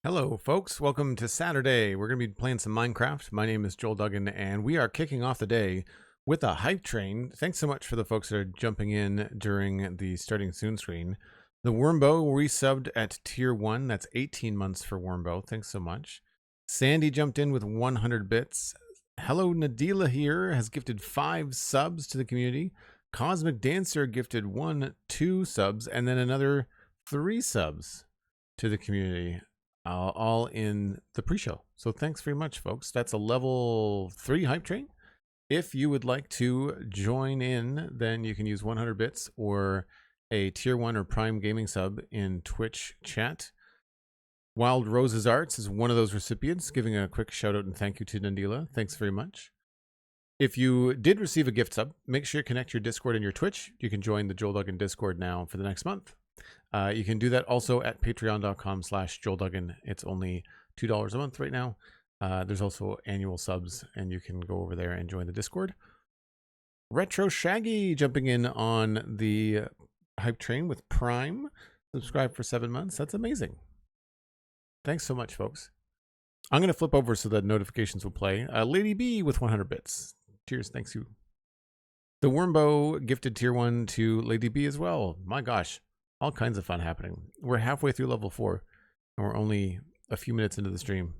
Hello folks, welcome to Saturday. We're going to be playing some Minecraft. My name is Joel Duggan and we are kicking off the day with a hype train. Thanks so much for the folks that are jumping in during the starting soon screen. The Wormbow resubbed at tier 1. That's 18 months for Wormbow. Thanks so much. Sandy jumped in with 100 bits. Hello Nadila here has gifted 5 subs to the community. Cosmic Dancer gifted 2 subs and then another 3 subs to the community. All in the pre-show. So thanks very much, folks. That's a level 3 hype train. If you would like to join in, then you can use 100 bits or a tier 1 or prime gaming sub in Twitch chat. Wild Roses Arts is one of those recipients, giving a quick shout out and thank you to Nandila. Thanks very much. If you did receive a gift sub, make sure you connect your Discord and your Twitch. You can join the Joel Duggan Discord now for the next month. You can do that also at patreon.com/JoelDuggan. It's only $2 a month right now. There's also annual subs, and you can go over there and join the Discord. Retro Shaggy jumping in on the hype train with Prime. Subscribe for 7 months. That's amazing. Thanks so much, folks. I'm going to flip over so that notifications will play. Lady B with 100 bits. Cheers. Thanks you. The Wormbow gifted tier 1 to Lady B as well. My gosh. All kinds of fun happening. We're halfway through level 4, and we're only a few minutes into the stream.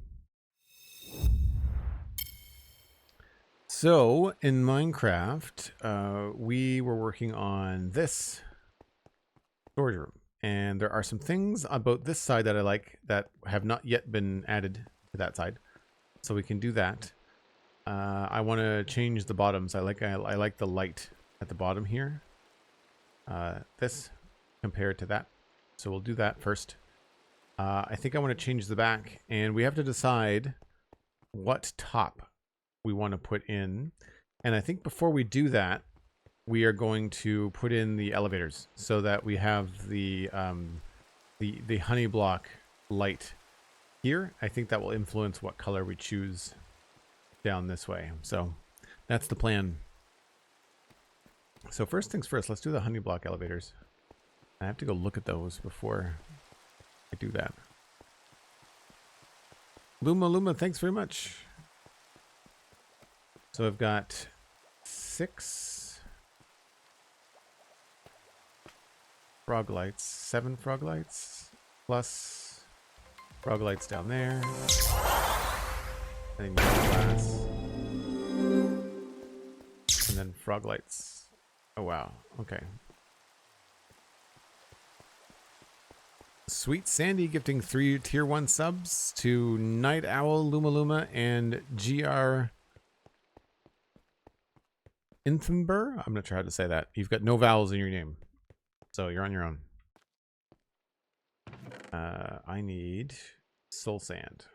So, in Minecraft, we were working on this storage room. And there are some things about this side that I like that have not yet been added to that side. So we can do that. I want to change the bottoms. I like the light at the bottom here. This compared to that, so we'll do that first. I think I want to change the back, and we have to decide what top we want to put in. And I think before we do that, we are going to put in the elevators so that we have the honey block light here. I think that will influence what color we choose down this way. So that's the plan. So first things first, let's do the honey block elevators. I have to go look at those before I do that. Luma, thanks very much. So I've got 6 frog lights, 7 frog lights, plus frog lights down there. And then yellow glass. And then frog lights. Oh wow, okay. SweetSandi gifting 3 tier 1 subs to Night Owl, Luma, and GR Inthamber. I'm not sure how to say that. You've got no vowels in your name, so you're on your own. I need soul sand.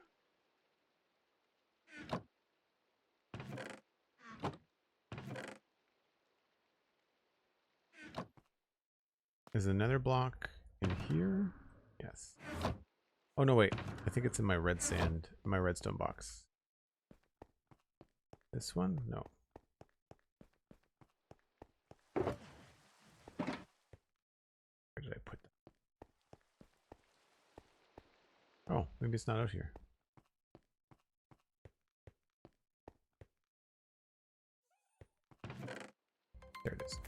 Is another block in here? Yes. Oh no, wait. I think it's in my red sand, my redstone box. This one? No. Where did I put that? Oh, maybe it's not out here. There it is.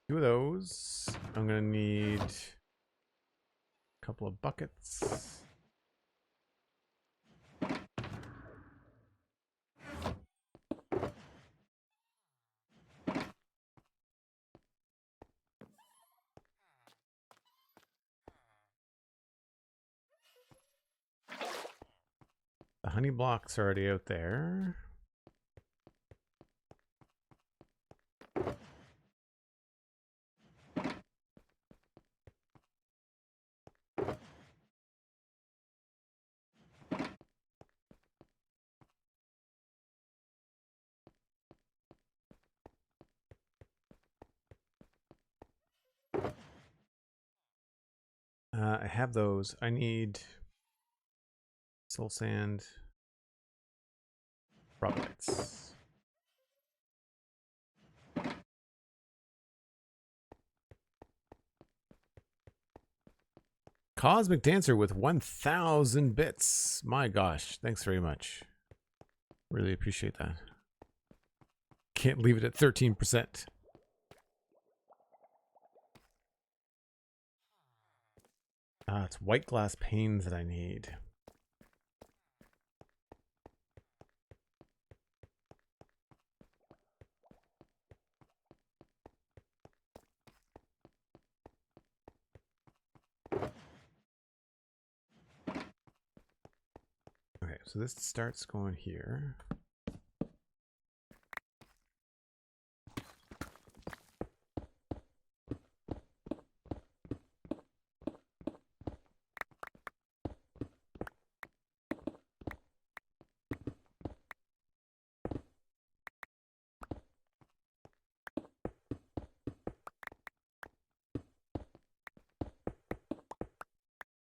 Two of those. I'm gonna need a couple of buckets. The honey block's already out there. I have those. I need soul sand, frog lights. Cosmic Dancer with 1,000 bits. My gosh, thanks very much. Really appreciate that. Can't leave it at 13%. It's white glass panes that I need. Okay, so this starts going here.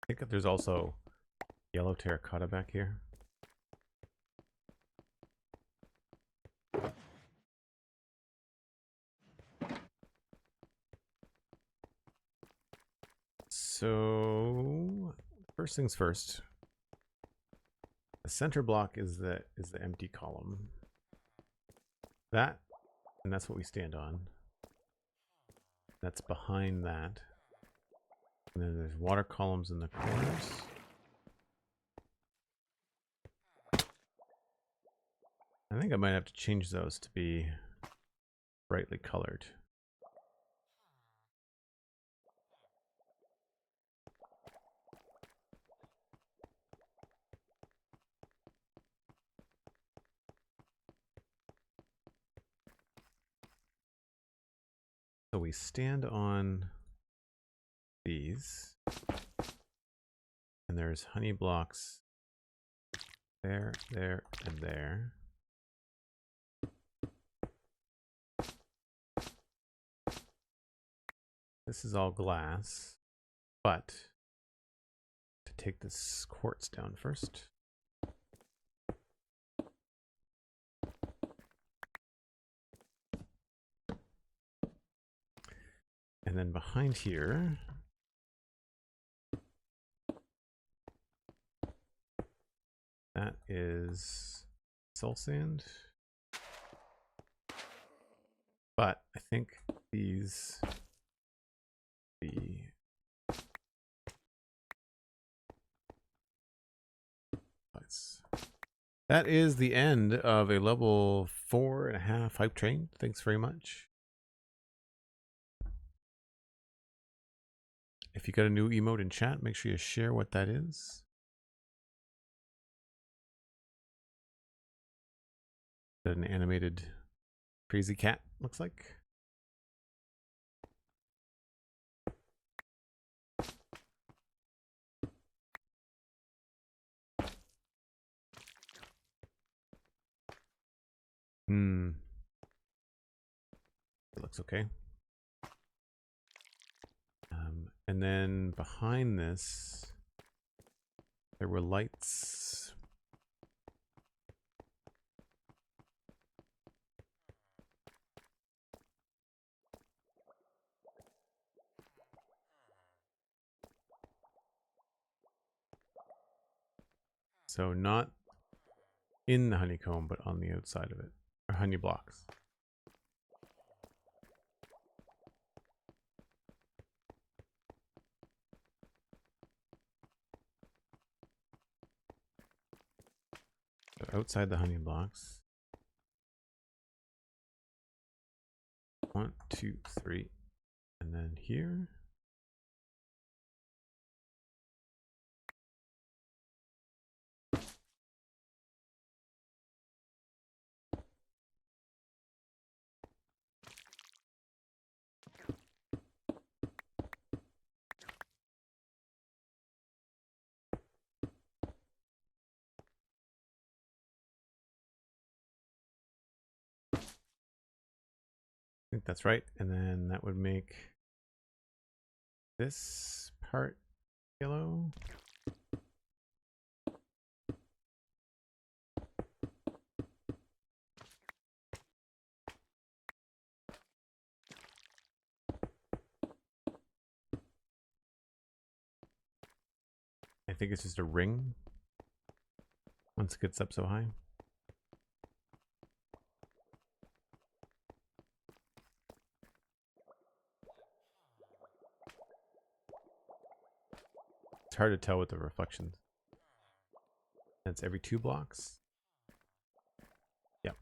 I think that there's also yellow terracotta back here. So first things first. The center block is the empty column. That, and that's what we stand on. That's behind that. And then there's water columns in the corners. I think I might have to change those to be brightly colored. So we stand on these, and there's honey blocks there, there, and there. This is all glass, but to take this quartz down first. And then behind here, that is soul sand. But I think these be that is the end of a level 4.5 hype train. Thanks very much. If you got a new emote in chat, make sure you share what that is. An animated crazy cat looks like. It looks okay. And then behind this, there were lights. So not in the honeycomb, but on the outside of it, or honey blocks. So outside the honey blocks. 1, 2, 3, and then here. I think that's right. And then that would make this part yellow. I think it's just a ring once it gets up so high. It's hard to tell with the reflections. That's every 2 blocks. Yep.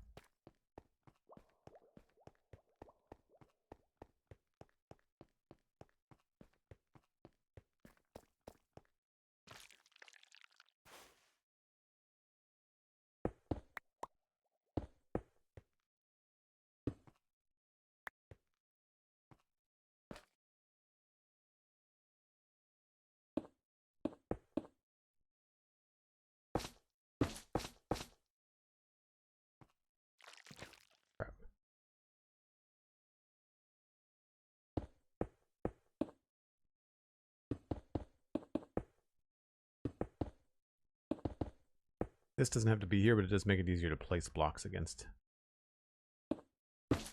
This doesn't have to be here, but it does make it easier to place blocks against.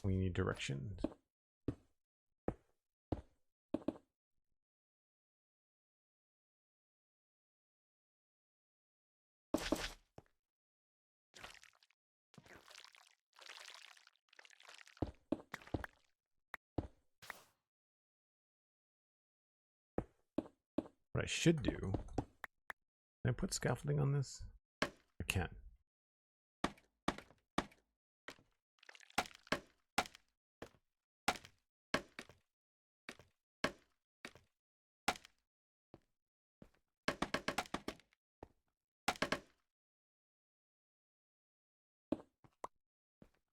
We need directions. What I should do, can I put scaffolding on this? I can.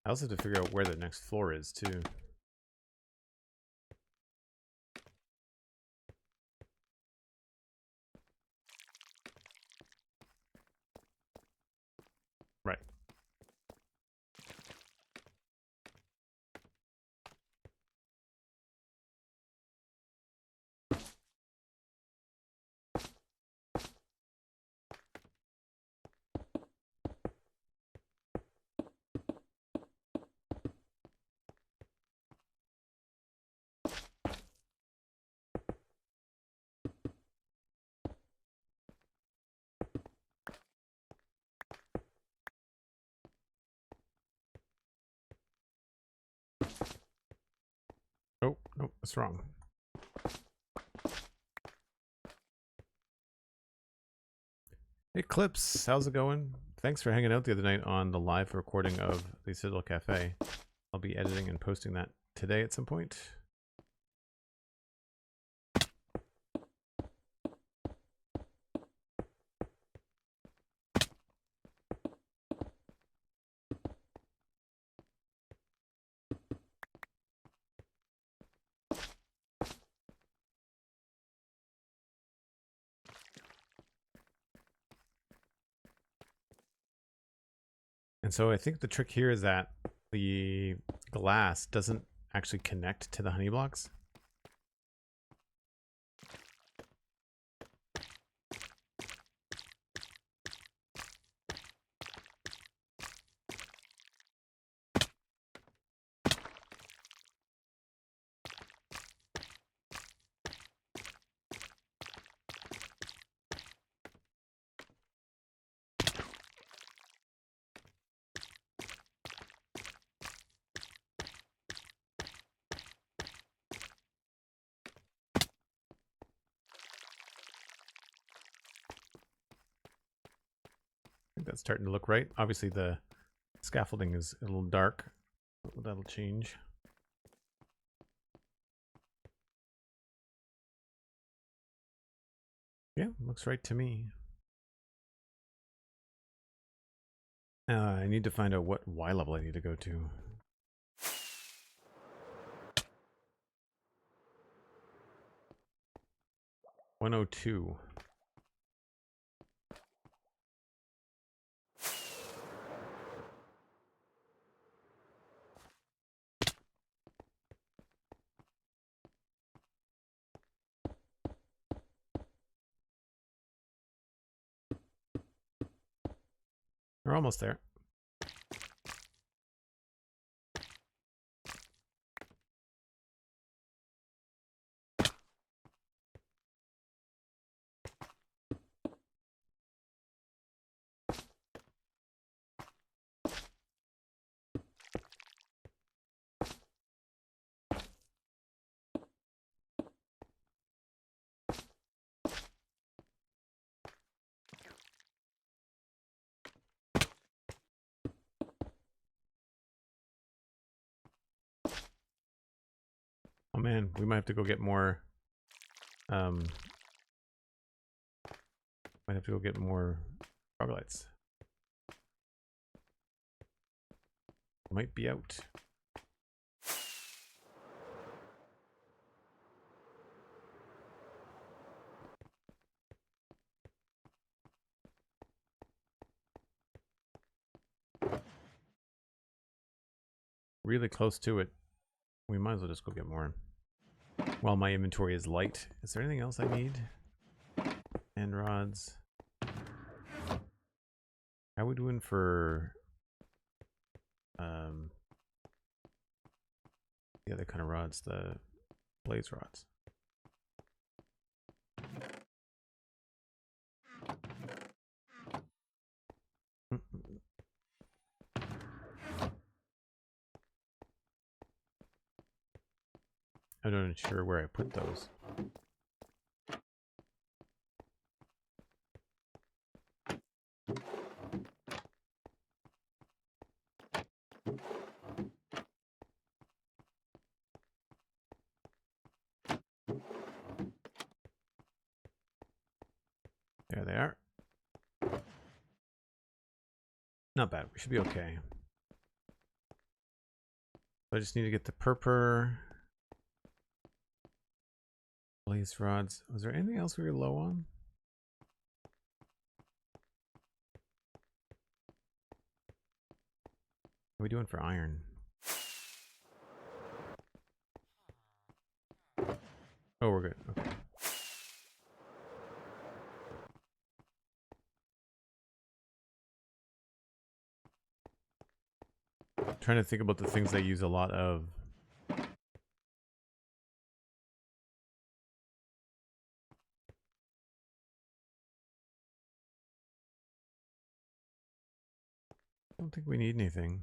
I also have to figure out where the next floor is too. Right. Oh, nope, that's wrong. Hey Clips, how's it going? Thanks for hanging out the other night on the live recording of the Citadel Cafe. I'll be editing and posting that today at some point. And so I think the trick here is that the glass doesn't actually connect to the honey blocks. That's starting to look right. Obviously the scaffolding is a little dark. That'll change. Yeah, looks right to me. I need to find out what Y level I need to go to. $102. We're almost there. Oh man, we might have to go get more. Might have to go get more frogalites. Might be out. Really close to it. We might as well just go get more. While my inventory is light. Is there anything else I need? End rods. How are we doing for the other kind of rods, the blaze rods? I'm not sure where I put those. There they are. Not bad. We should be okay. I just need to get the purpur. Blaze rods. Was there anything else we were low on? What are we doing for iron? Oh, we're good. Okay. Trying to think about the things I use a lot of. I don't think we need anything.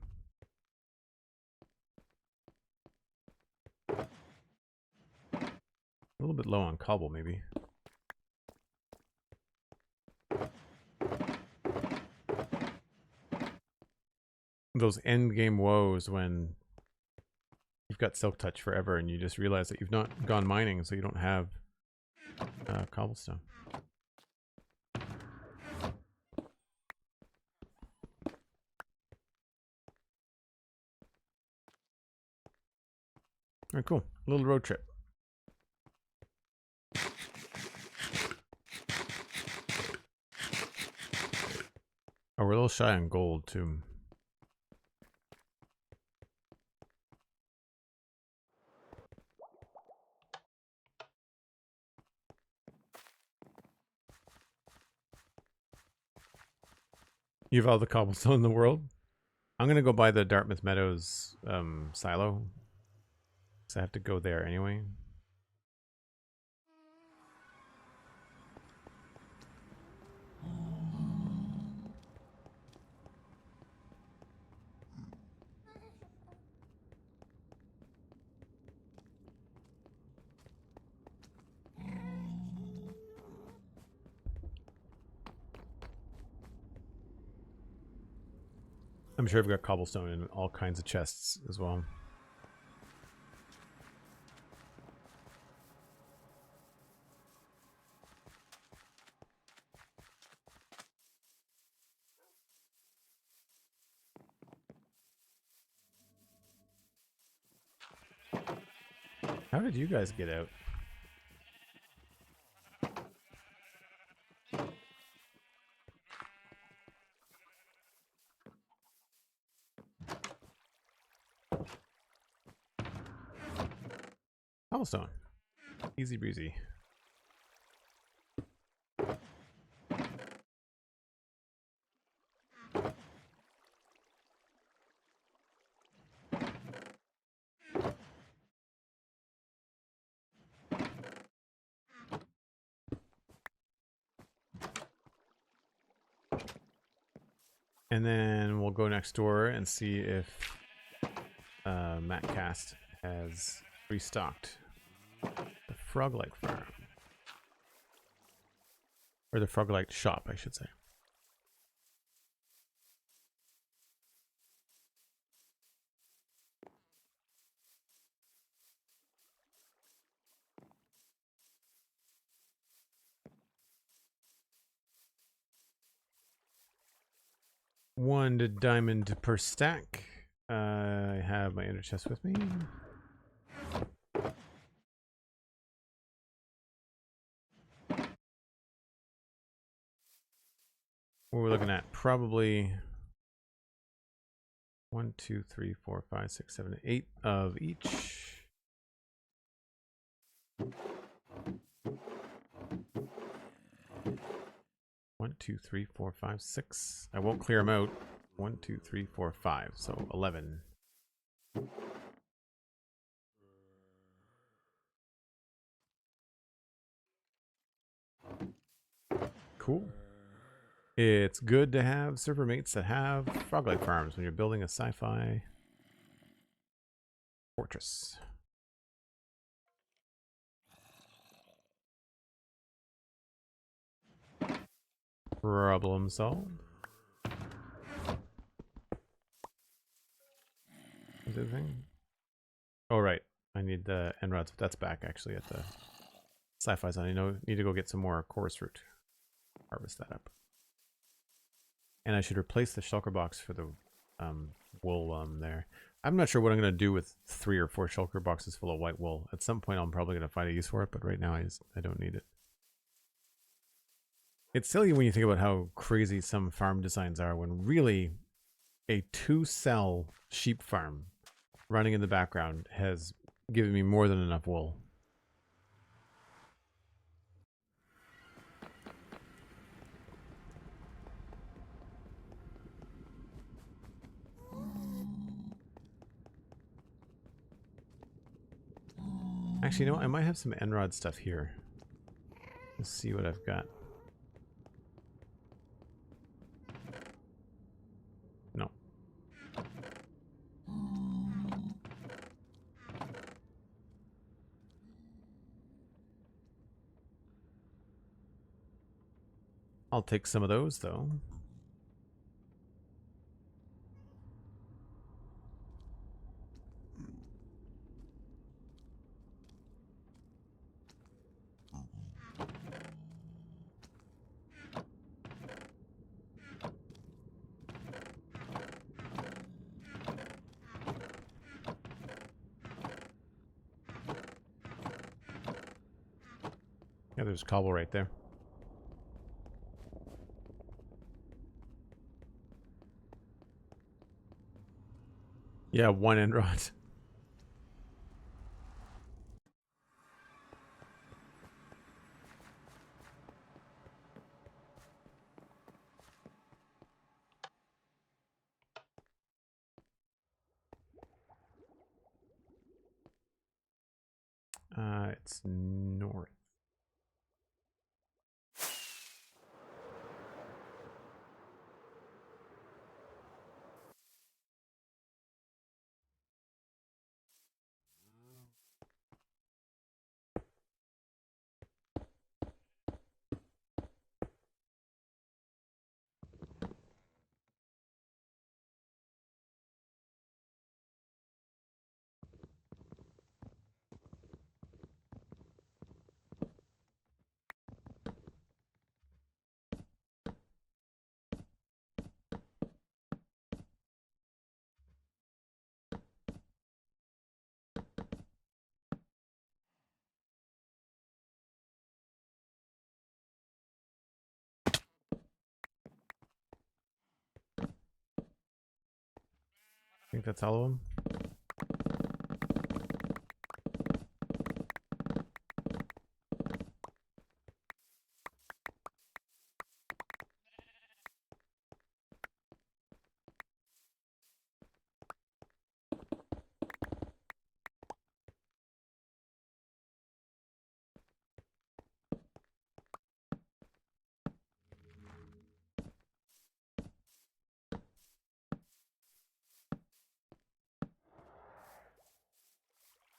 A little bit low on cobble, maybe. Those end game woes when you've got silk touch forever and you just realize that you've not gone mining, so you don't have cobblestone. All right, cool. A little road trip. Oh, we're a little shy on gold, too. You have all the cobblestone in the world? I'm going to go buy the Dartmouth Meadows silo. So I have to go there anyway. I'm sure I've got cobblestone in all kinds of chests as well. How did you guys get out? Cobblestone. Easy breezy. And then we'll go next door and see if MatCast has restocked the Froglight farm. Or the Froglight shop, I should say. 1 diamond per stack. I have my ender chest with me. What we're looking at, probably 1, 2, 3, 4, 5, 6, 7, 8 of each. One, 2, 3, 4, 5, 6. I won't clear them out. 1, 2, 3, 4, 5. So 11. Cool. It's good to have server mates that have frog-like farms when you're building a sci-fi fortress. Problem solved. Is the thing? Oh, right. I need the end rods. That's back actually at the sci-fi zone. I need to go get some more chorus root. Harvest that up. And I should replace the shulker box for the wool there. I'm not sure what I'm going to do with 3 or 4 shulker boxes full of white wool. At some point I'm probably going to find a use for it, but right now I don't need it. It's silly when you think about how crazy some farm designs are when really a 2-cell sheep farm running in the background has given me more than enough wool. Actually, you know what? I might have some end rod stuff here. Let's see what I've got. No. I'll take some of those, though. Yeah, there's cobble right there. Yeah, 1 end rod. It's north. I think that's all of them.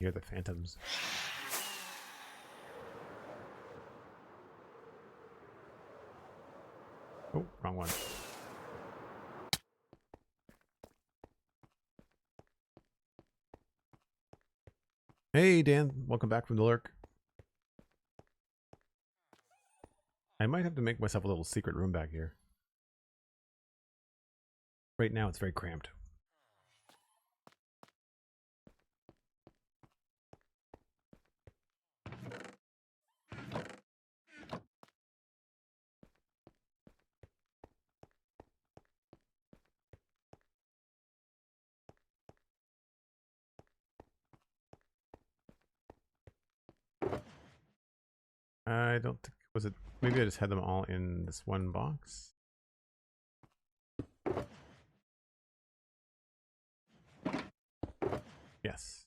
Hear the phantoms. Oh, wrong one. Hey, Dan. Welcome back from the lurk. I might have to make myself a little secret room back here. Right now it's very cramped. I don't think, was it, maybe I just had them all in this one box? Yes.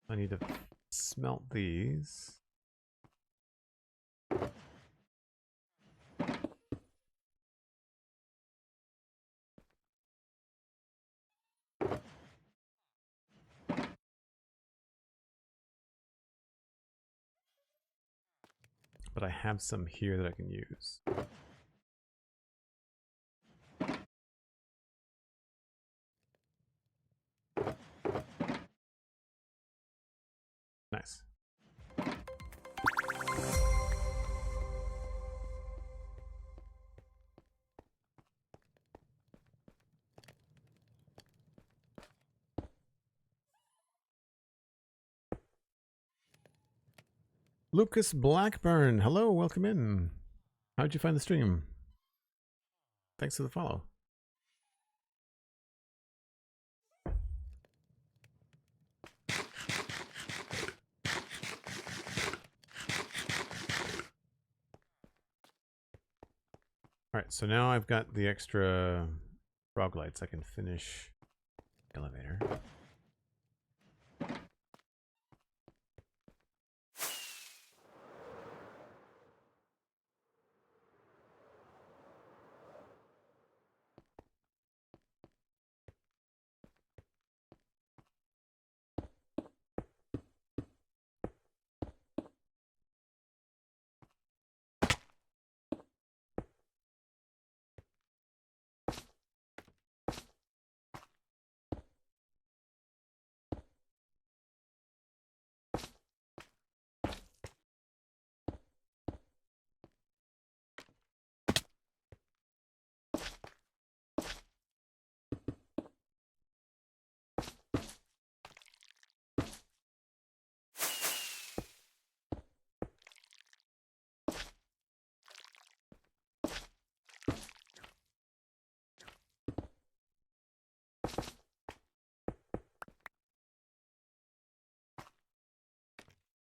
I need to smelt these. But I have some here that I can use. Nice. Lucas Blackburn, hello, welcome in. How'd you find the stream? Thanks for the follow. Alright, so now I've got the extra frog lights. I can finish the elevator.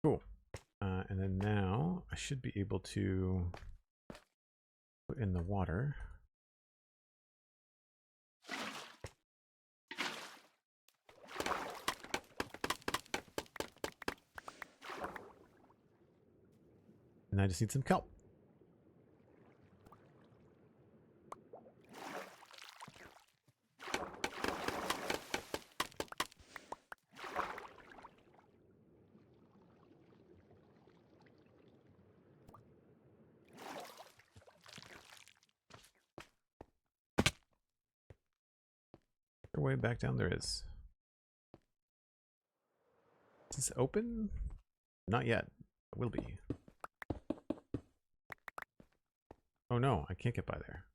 Cool. And then now I should be able to put in the water. And I just need some kelp. Way back down there is. Is this open? Not yet. It will be. Oh no, I can't get by there.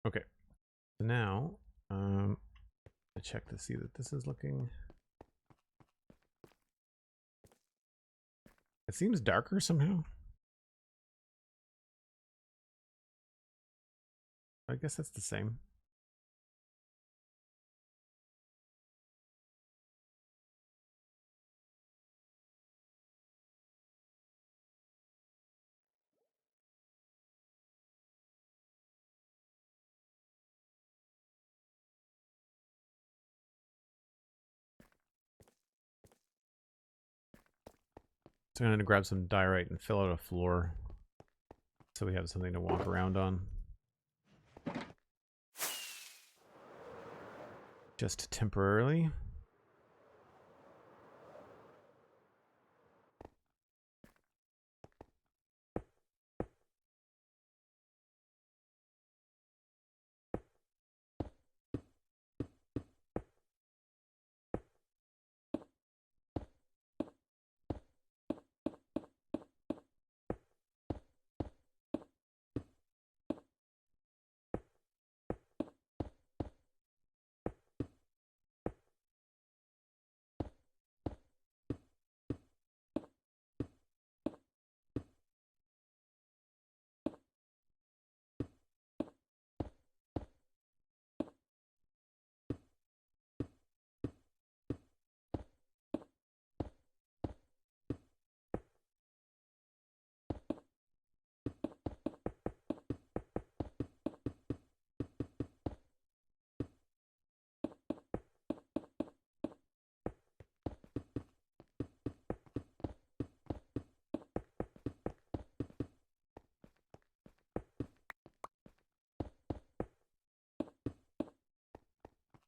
Okay, so now I check to see that this is looking. It seems darker somehow. I guess that's the same. So I'm going to grab some diorite and fill out a floor so we have something to walk around on. Just temporarily.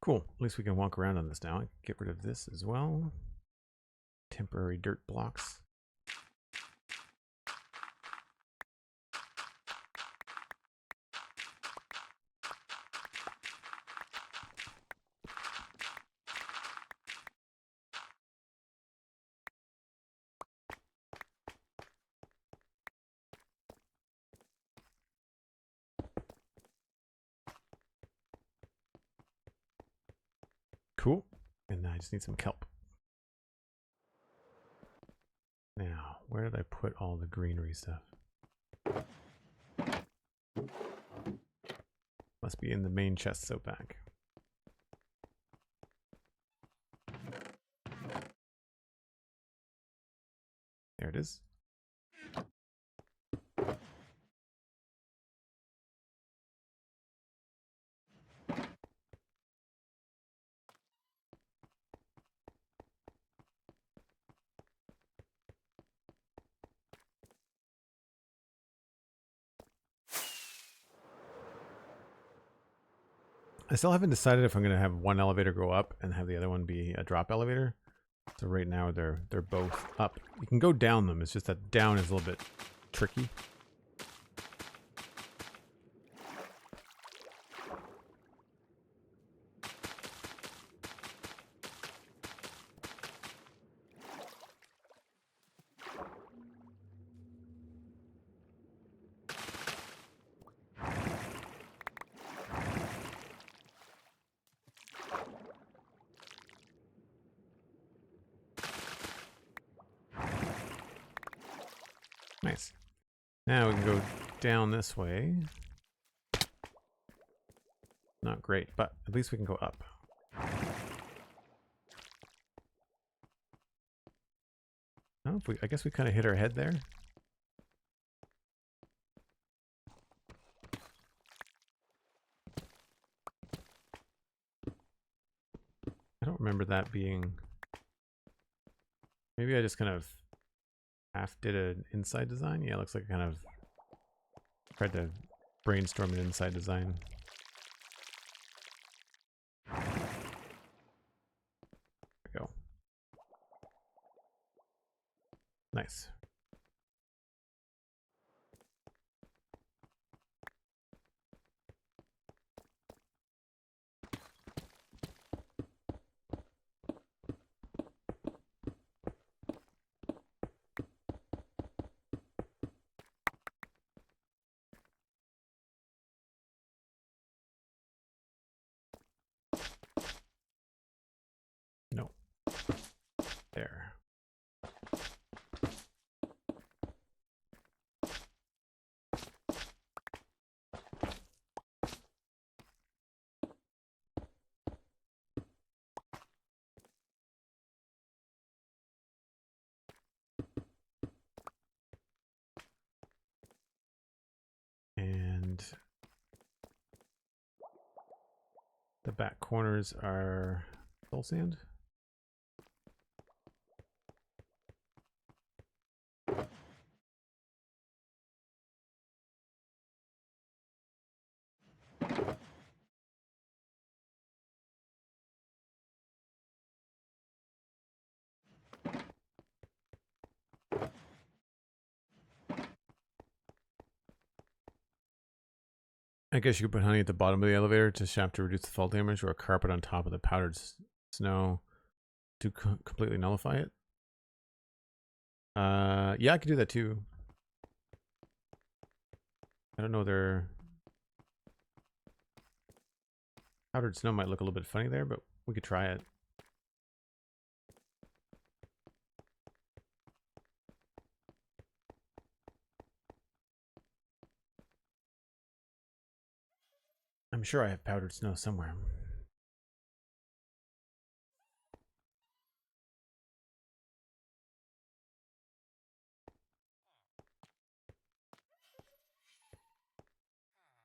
Cool. At least we can walk around on this now. Get rid of this as well. Temporary dirt blocks. Cool. And I just need some kelp. Now, where did I put all the greenery stuff? Must be in the main chests out back. There it is. I still haven't decided if I'm going to have one elevator go up and have the other one be a drop elevator. So right now they're both up. You can go down them. It's just that down is a little bit tricky. Nice. Now we can go down this way. Not great, but at least we can go up. Oh, I guess we kind of hit our head there. I don't remember that being... Maybe I just kind of half did an inside design. Yeah, it looks like I kind of tried to brainstorm an inside design. There we go. Nice. No. There. And the back corners are soul sand. I guess you could put honey at the bottom of the elevator to shaft to reduce the fall damage, or a carpet on top of the powdered snow to completely nullify it. Yeah, I could do that too. I don't know, their powdered snow might look a little bit funny there, but we could try it. I'm sure I have powdered snow somewhere.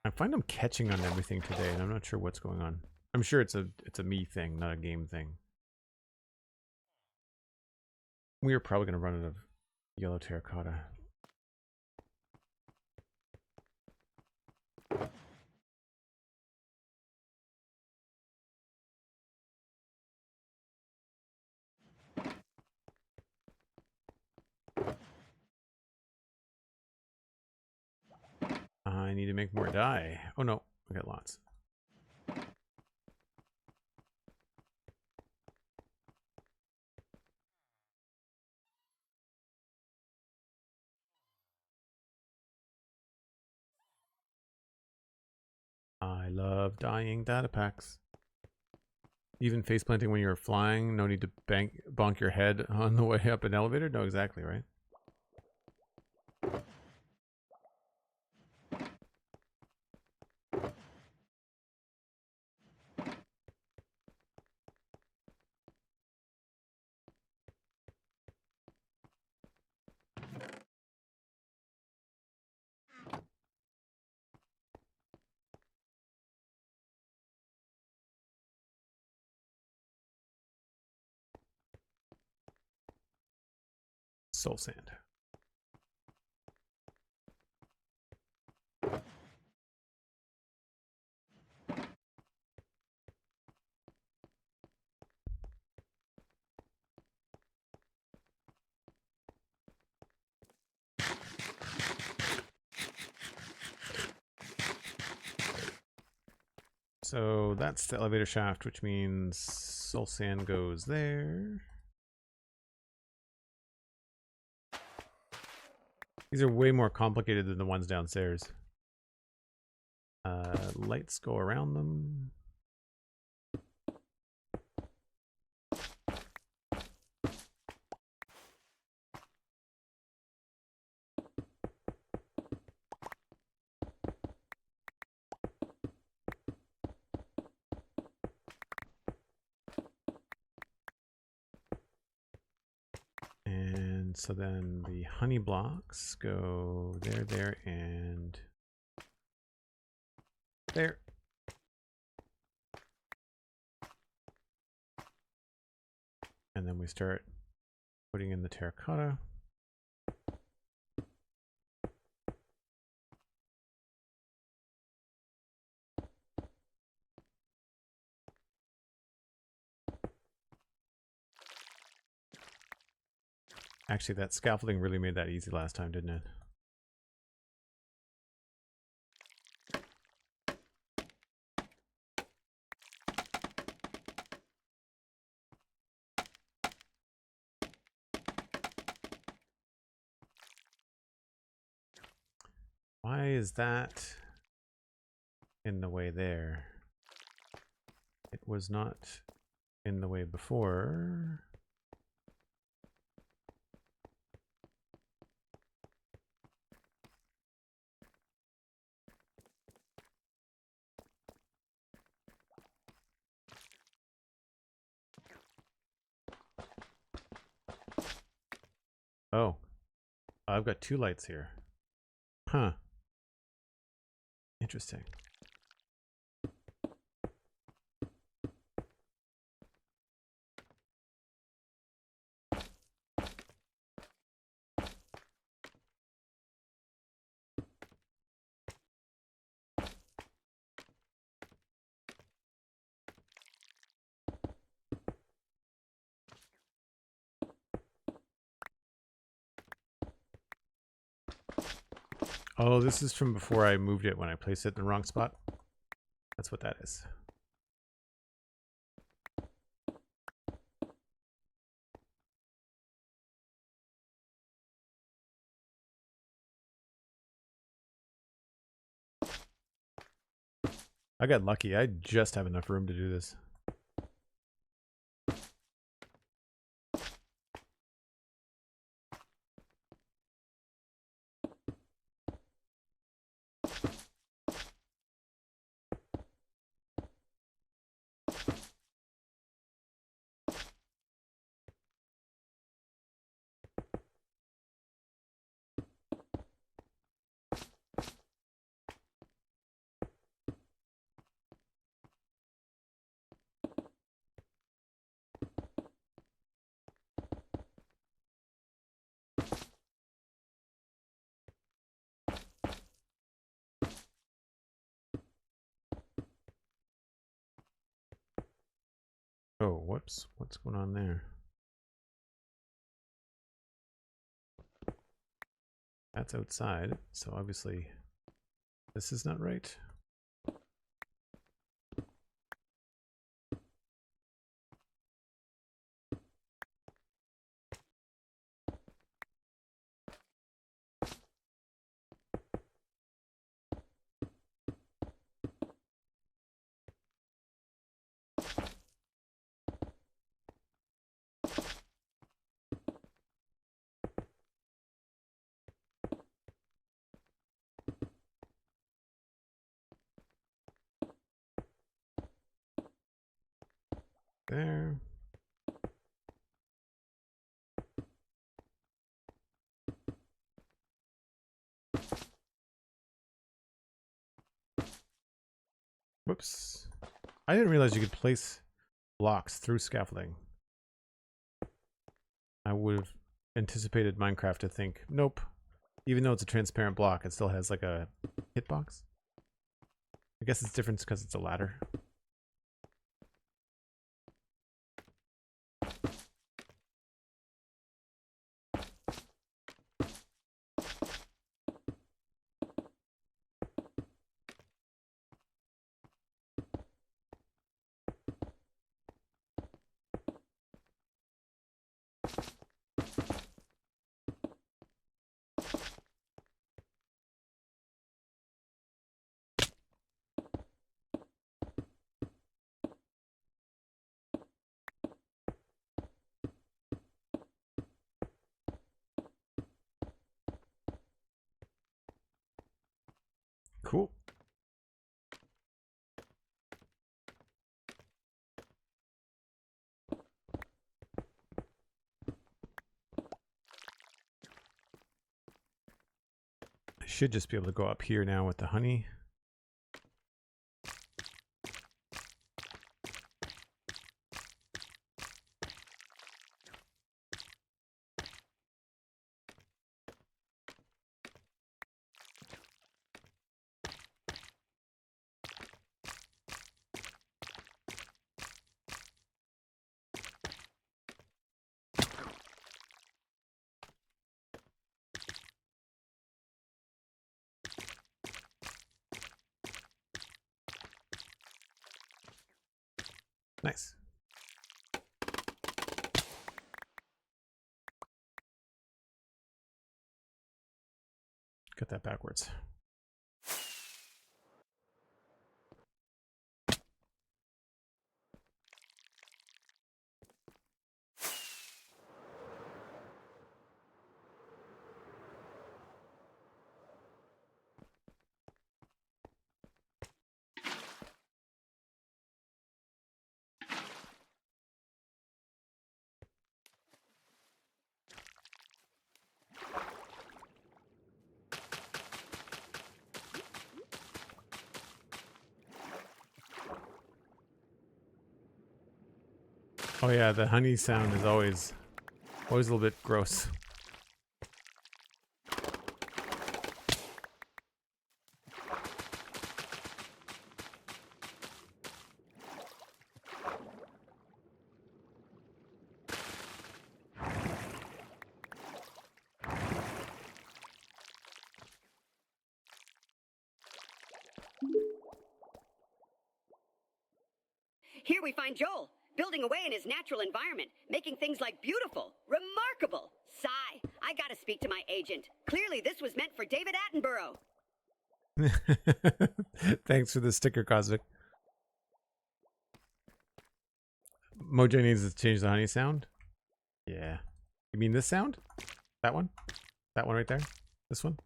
I find I'm catching on everything today, and I'm not sure what's going on. I'm sure it's a me thing, not a game thing. We are probably going to run out of yellow terracotta. I need to make more dye. Oh no, I got lots. I love dyeing data packs. Even face planting when you're flying, no need to bonk your head on the way up an elevator? No, exactly, right? Soul sand. So that's the elevator shaft, which means soul sand goes there. These are way more complicated than the ones downstairs. Lights go around them. And so then the honey blocks go there, there, and there. And then we start putting in the terracotta. Actually, that scaffolding really made that easy last time, didn't it? Why is that in the way there? It was not in the way before. Oh, I've got two lights here. Huh. Interesting. Oh, this is from before I moved it when I placed it in the wrong spot. That's what that is. I got lucky. I just have enough room to do this. Oh, whoops. What's going on there? That's outside, so obviously this is not right. There. Whoops. I didn't realize you could place blocks through scaffolding. I would have anticipated Minecraft to think, nope. Even though it's a transparent block, it still has like a hitbox. I guess it's different because it's a ladder. Cool. I should just be able to go up here now with the honey. Nice. Got that backwards. Oh yeah, the honey sound is always a little bit gross. Here we find Joel, building away in his natural environment, making things like beautiful, remarkable. Sigh, I gotta speak to my agent. Clearly this was meant for David Attenborough. Thanks for the sticker, Cosmic. Mojo needs to change the honey sound. Yeah. You mean this sound? That one? That one right there? This one?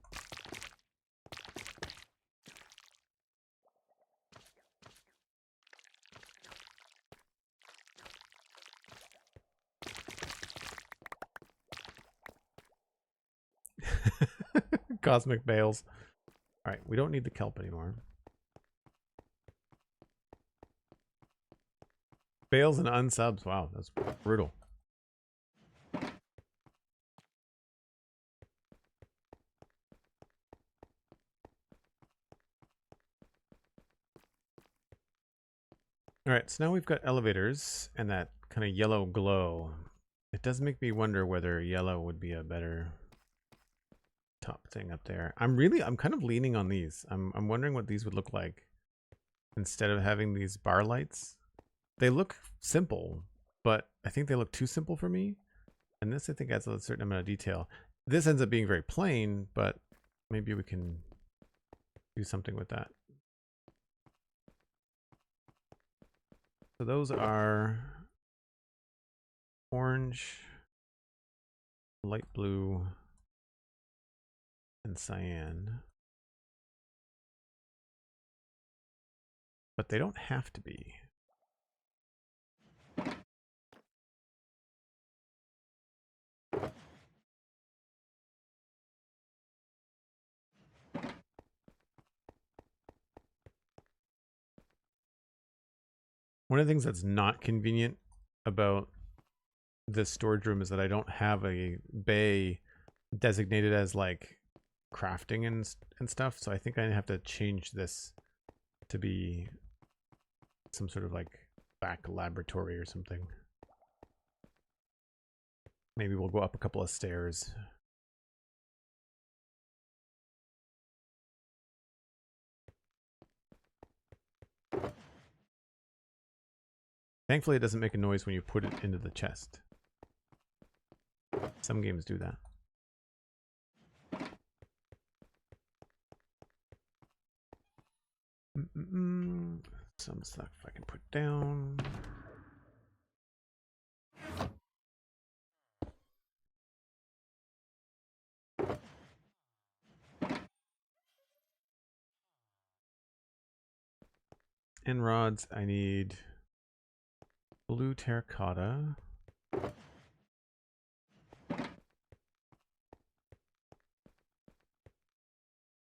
Cosmic bales. Alright, we don't need the kelp anymore. Bales and unsubs. Wow, that's brutal. Alright, so now we've got elevators and that kind of yellow glow. It does make me wonder whether yellow would be a better top thing up there. I'm kind of leaning on these. I'm wondering what these would look like instead of having these bar lights. They look simple, but I think they look too simple for me. And this, I think, adds a certain amount of detail. This ends up being very plain, but maybe we can do something with that. So those are orange, light blue, and cyan. But they don't have to be. One of the things that's not convenient about this storage room is that I don't have a bay designated as like crafting and stuff. So I think I have to change this to be some sort of like back laboratory or something. Maybe we'll go up a couple of stairs. Thankfully, it doesn't make a noise when you put it into the chest. Some games do that. Some stuff I can put down. And rods, I need blue terracotta.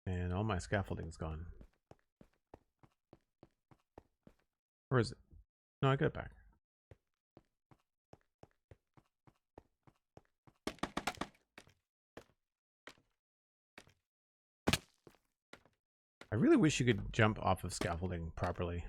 And all my scaffolding's gone. Where is it? No, I got it back. I really wish you could jump off of scaffolding properly.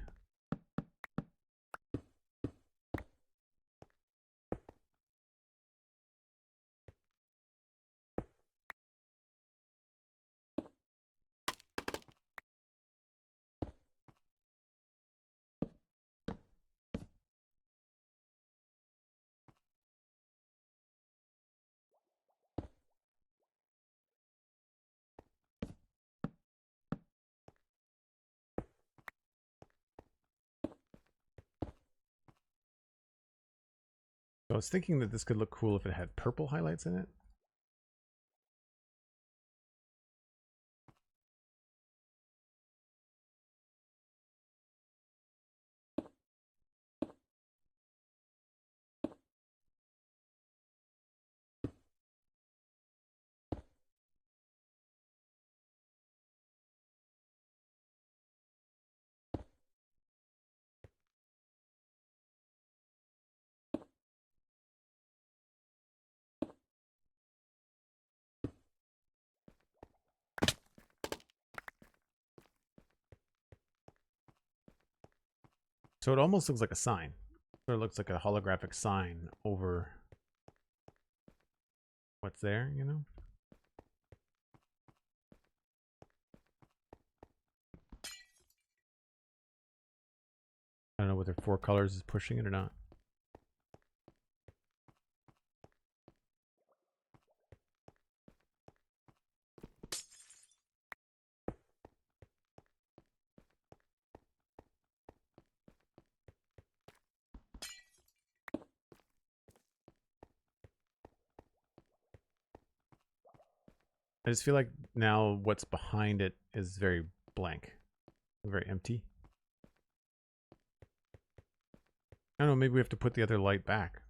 So I was thinking that this could look cool if it had purple highlights in it. So it almost looks like a sign. Or it looks like a holographic sign over what's there, you know? I don't know whether 4 colors is pushing it or not. I just feel like now what's behind it is very blank, very empty. I don't know, maybe we have to put the other light back.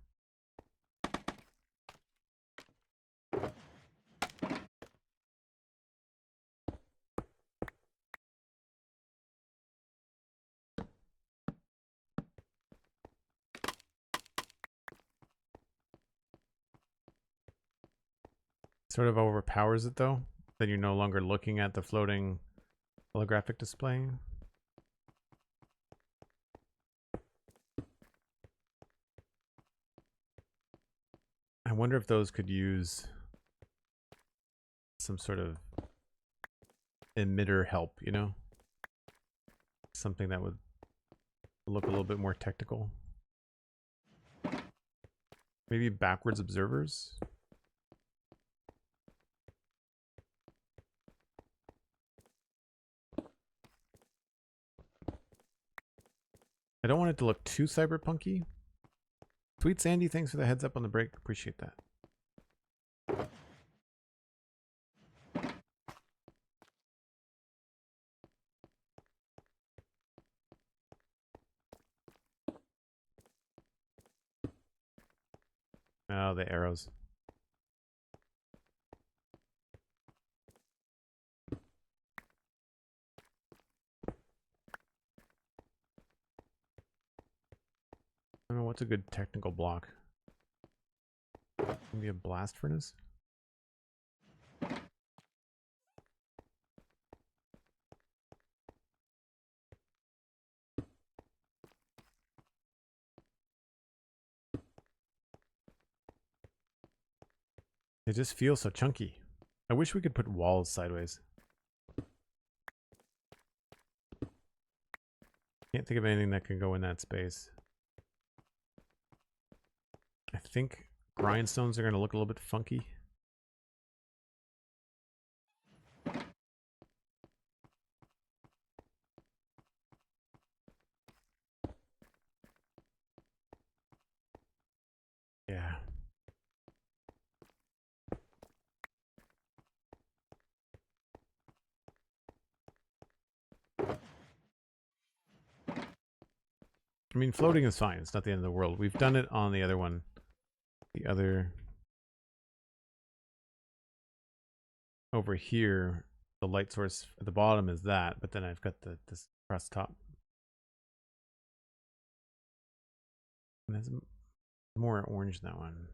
Sort of overpowers it though. Then you're no longer looking at the floating holographic display. I wonder if those could use some sort of emitter help, you know? Something that would look a little bit more technical. Maybe backwards observers? I don't want it to look too cyberpunky. SweetSandi, thanks for the heads up on the break. Appreciate that. Oh, the arrows. I don't know what's a good technical block. Maybe a blast furnace? They just feel so chunky. I wish we could put walls sideways. Can't think of anything that can go in that space. I think grindstones are going to look a little bit funky. Yeah. I mean, floating is fine. It's not the end of the world. We've done it on the other one. The other... Over here, the light source at the bottom is that, but then I've got this across the top. And there's more orange in that one.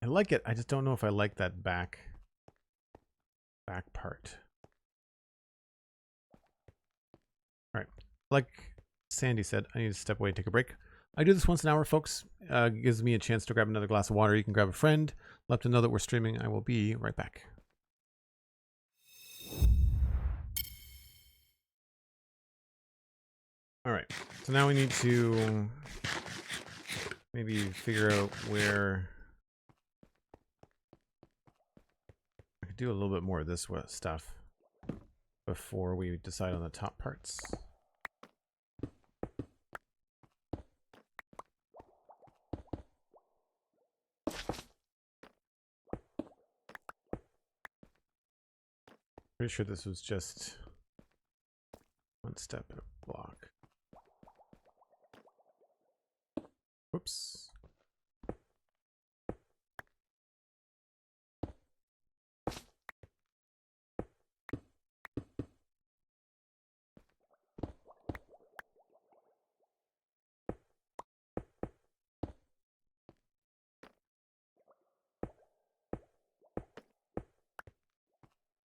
I like it. I just don't know if I like that back part. All right. Like Sandy said, I need to step away and take a break. I do this once an hour, folks. Gives me a chance to grab another glass of water. You can grab a friend. Let them know that we're streaming. I will be right back. All right. So now we need to maybe figure out where I could do a little bit more of this stuff before we decide on the top parts. Pretty sure this was just one step in a block. Whoops.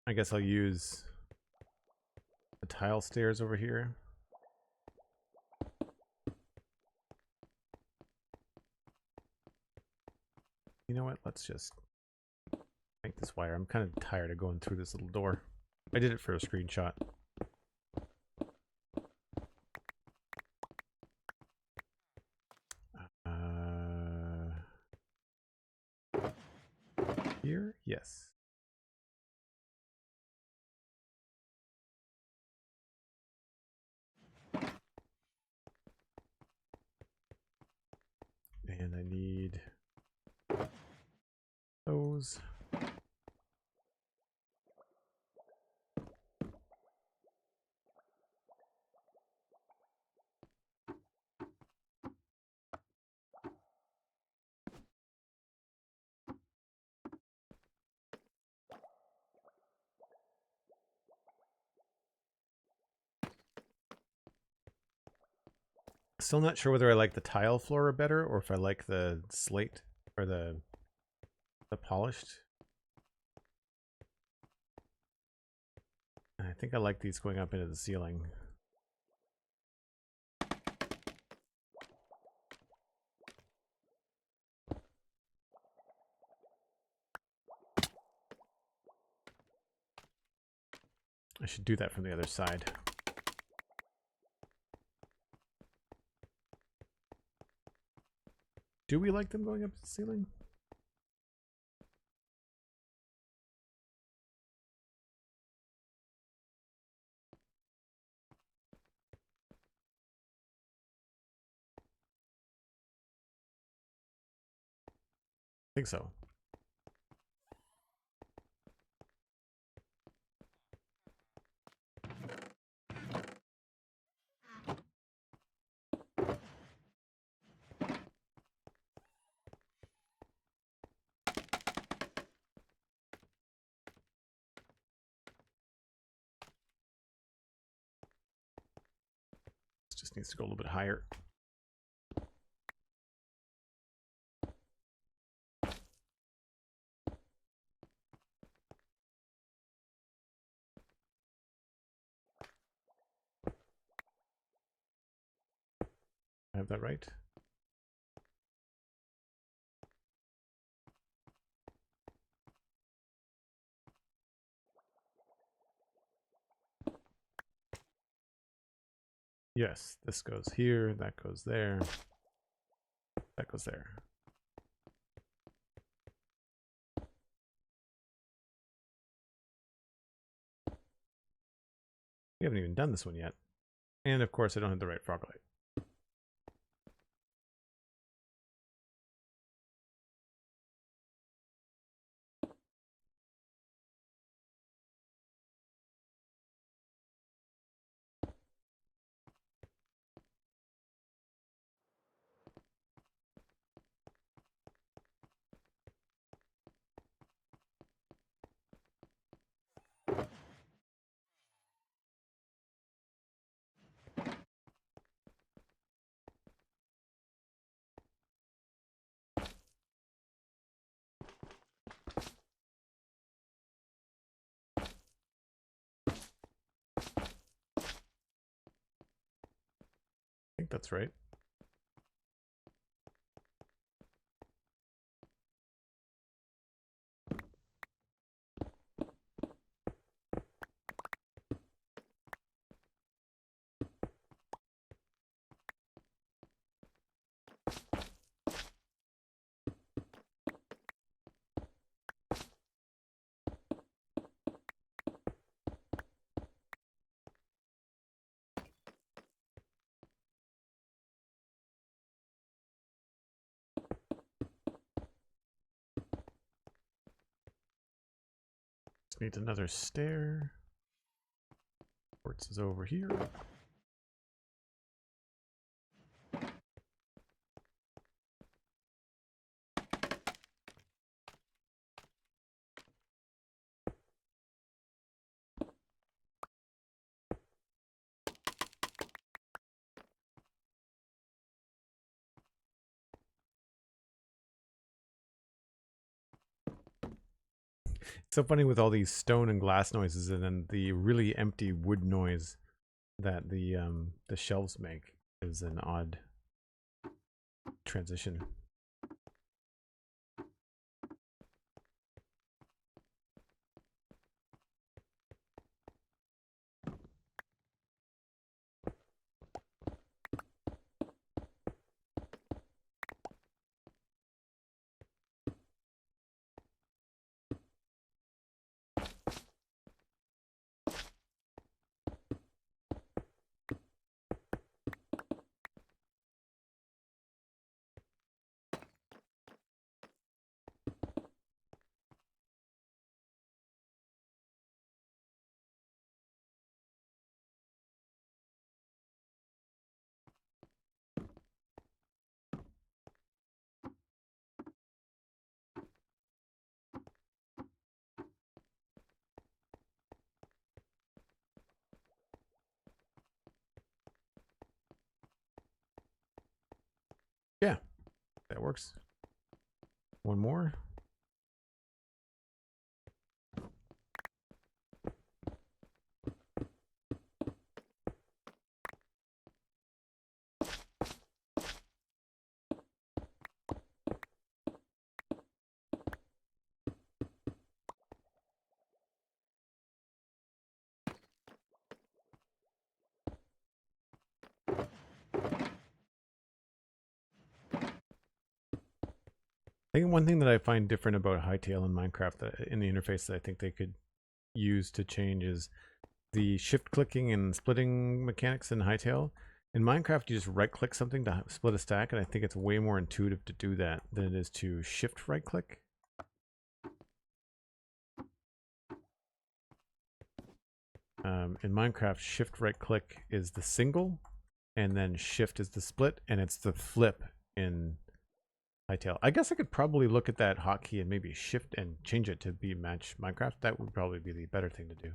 I guess I'll use the tile stairs over here. You know what? Let's just this wire. I'm kind of tired of going through this little door. I did it for a screenshot. Here? Yes. And I need those. Still not sure whether I like the tile floor better or if I like the slate or the polished. I think I like these going up into the ceiling. I should do that from the other side. Do we like them going up to the ceiling? I think so. Just needs to go a little bit higher. I have that right? Yes, this goes here, that goes there, that goes there. We haven't even done this one yet. And of course I don't have the right frog light. I think that's right. Just needs another stair. Quartz is over here. It's so funny with all these stone and glass noises and then the really empty wood noise that the shelves make is an odd transition. works. One more. I think one thing that I find different about Hightail in Minecraft in the interface that I think they could use to change is the shift clicking and splitting mechanics in Hightail. In Minecraft, you just right click something to split a stack, and I think it's way more intuitive to do that than it is to shift right click. In Minecraft, shift right click is the single, and then shift is the split, and it's the flip in Hightail. I guess I could probably look at that hotkey and maybe shift and change it to be match Minecraft. That would probably be the better thing to do.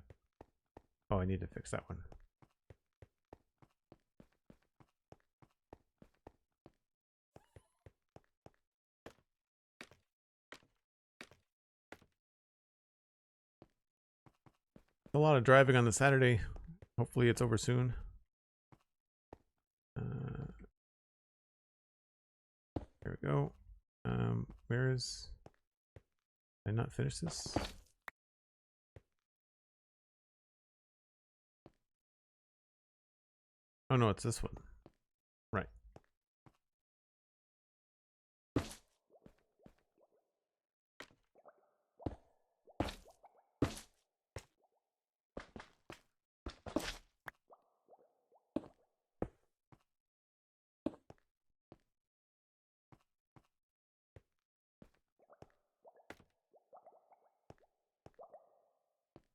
Oh, I need to fix that one. A lot of driving on the Saturday. Hopefully it's over soon. There we go. Where is... Did I not finish this? Oh no, it's this one. Right.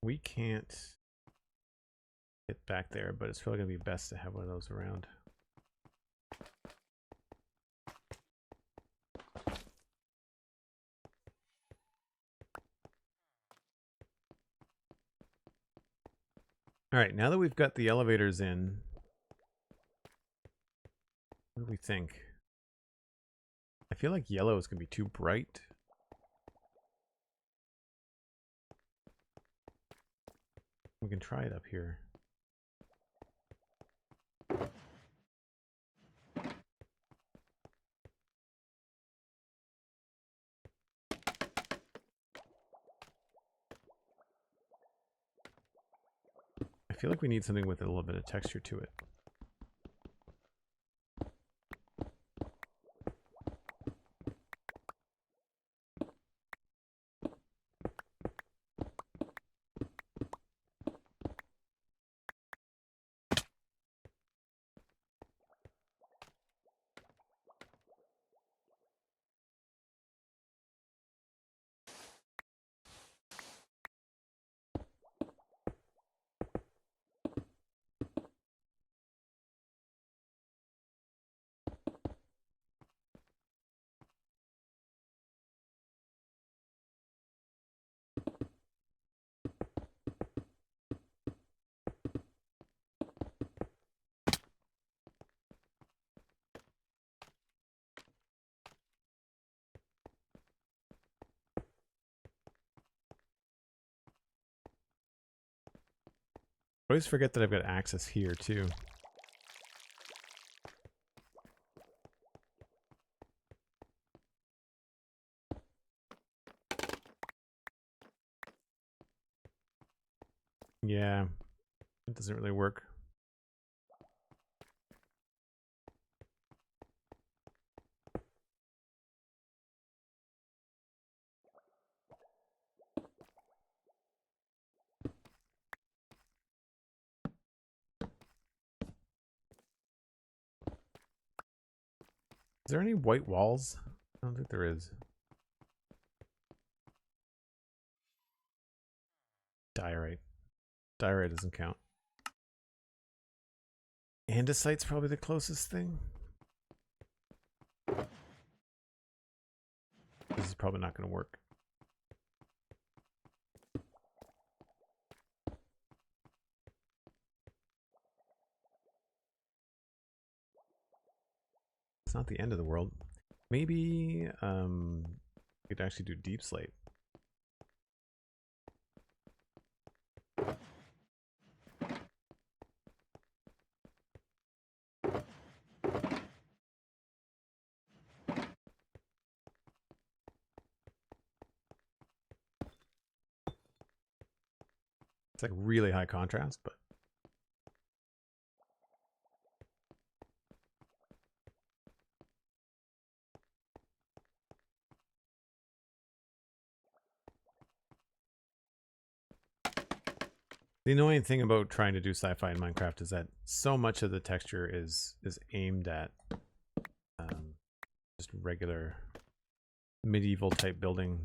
We can't get back there, but it's probably going to be best to have one of those around. All right, now that we've got the elevators in, what do we think? I feel like yellow is going to be too bright. We can try it up here. I feel like we need something with a little bit of texture to it. I always forget that I've got access here too. Yeah, it doesn't really work. Is there any white walls? I don't think there is. Diorite. Diorite doesn't count. Andesite's probably the closest thing. This is probably not going to work. It's not the end of the world. maybe we could actually do deep slate. It's like really high contrast, but the annoying thing about trying to do sci-fi in Minecraft is that so much of the texture is aimed at just regular medieval type building.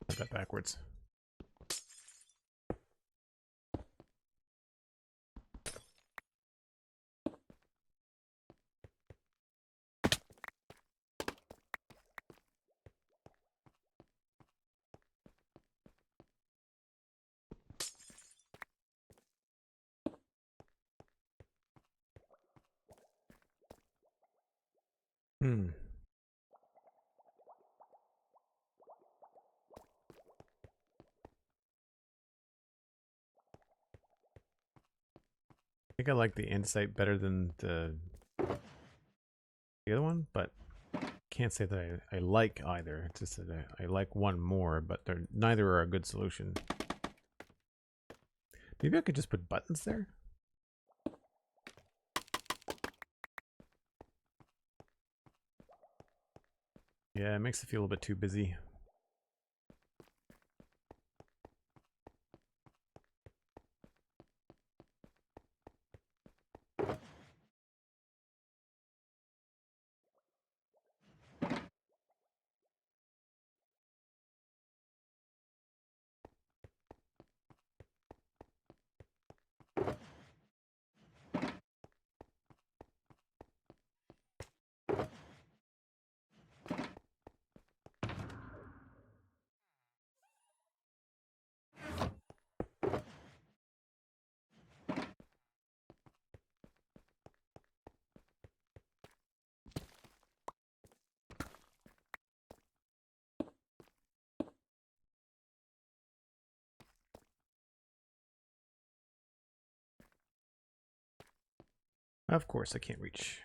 Put that backwards. I think I like the andesite better than the other one, but can't say that I like either. It's just that I like one more, but they're neither are a good solution. Maybe I could just put buttons there. Yeah, it makes it feel a bit too busy. Of course, I can't reach.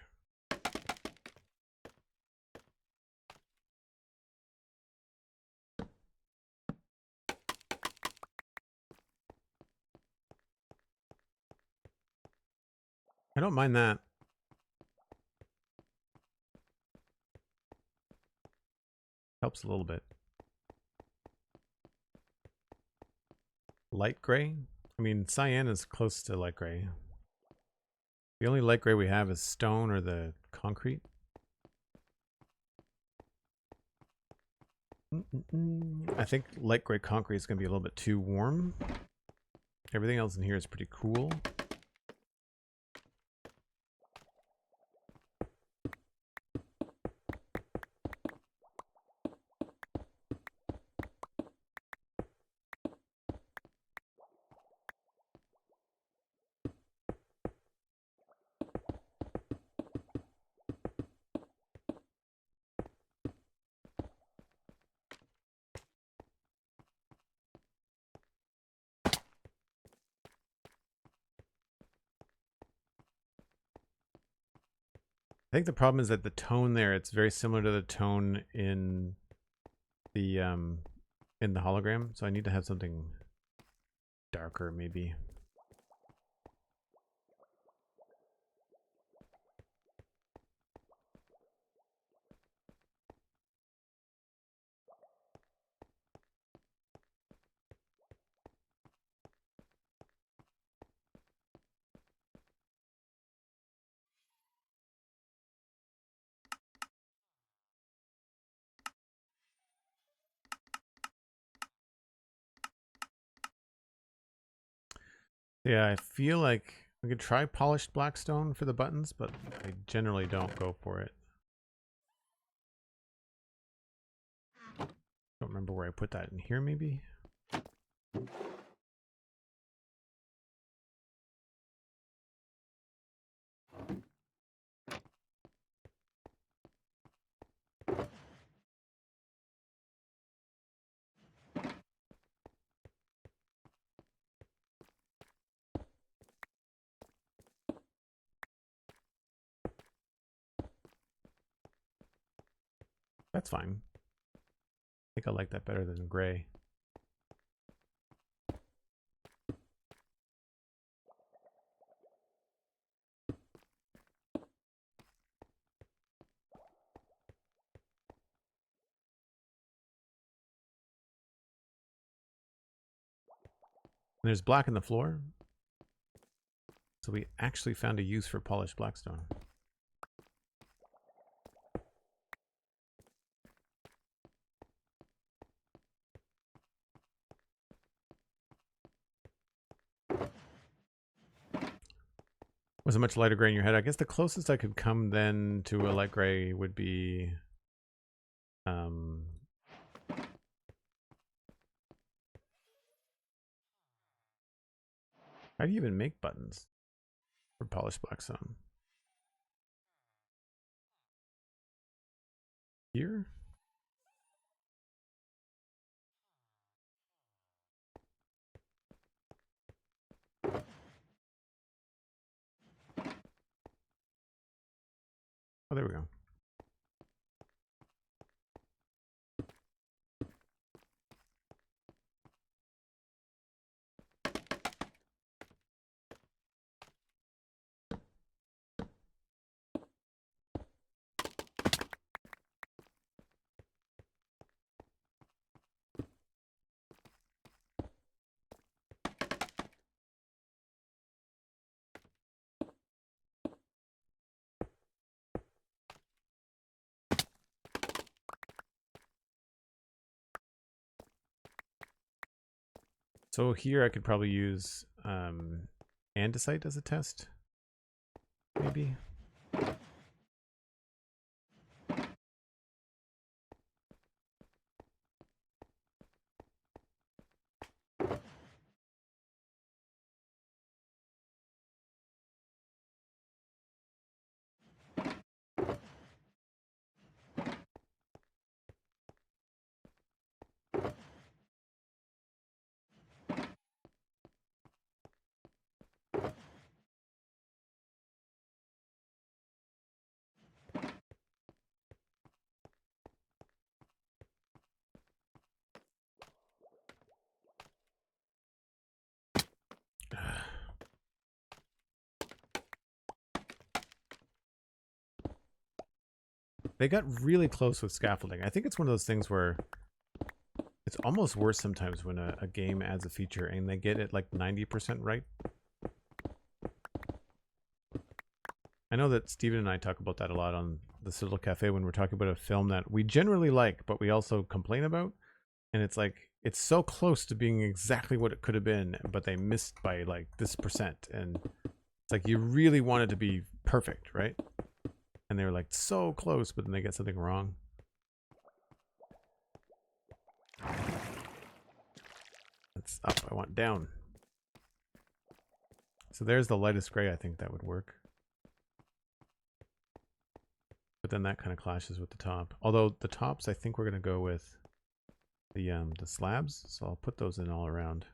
I don't mind that. Helps a little bit. Light gray? I mean, cyan is close to light gray. The only light gray we have is stone or the concrete. I think light gray concrete is going to be a little bit too warm. Everything else in here is pretty cool. I think the problem is that the tone there, it's very similar to the tone in the hologram, so I need to have something darker maybe. Yeah, I feel like we could try polished blackstone for the buttons, but I generally don't go for it. Don't remember where I put that. In here maybe? That's fine. I think I like that better than gray. And there's black in the floor. So we actually found a use for polished blackstone. Was a much lighter gray in your head. I guess the closest I could come then to a light gray would be how do you even make buttons for polished blackstone? Here? Oh, there we go. So here I could probably use andesite as a test, maybe. They got really close with scaffolding. I think it's one of those things where it's almost worse sometimes when a game adds a feature and they get it like 90% right. I know that Steven and I talk about that a lot on the Citadel Cafe when we're talking about a film that we generally like, but we also complain about. And it's like, it's so close to being exactly what it could have been, but they missed by like this percent. And it's like, you really want it to be perfect, right? And they were like so close, but then they get something wrong. That's up. I want down. So there's the lightest gray. I think that would work. But then that kind of clashes with the top. Although the tops, I think we're going to go with the slabs. So I'll put those in all around.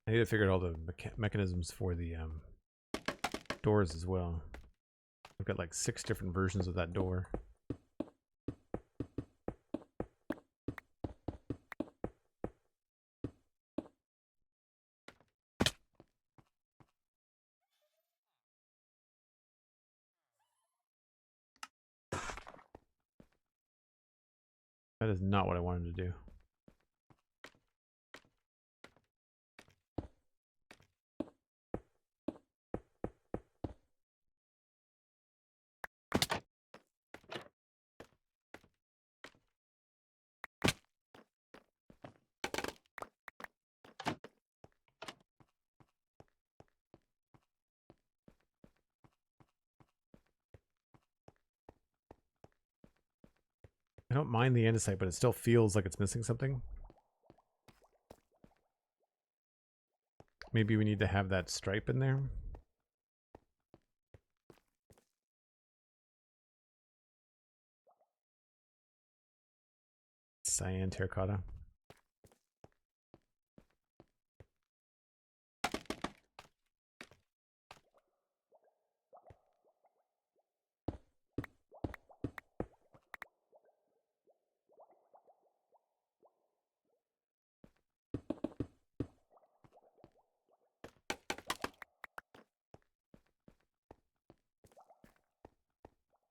I need to figure out all the mechanisms for the doors as well. I've got like 6 different versions of that door. That is not what I wanted to do. I don't mind the andesite, but it still feels like it's missing something. Maybe we need to have that stripe in there. Cyan terracotta.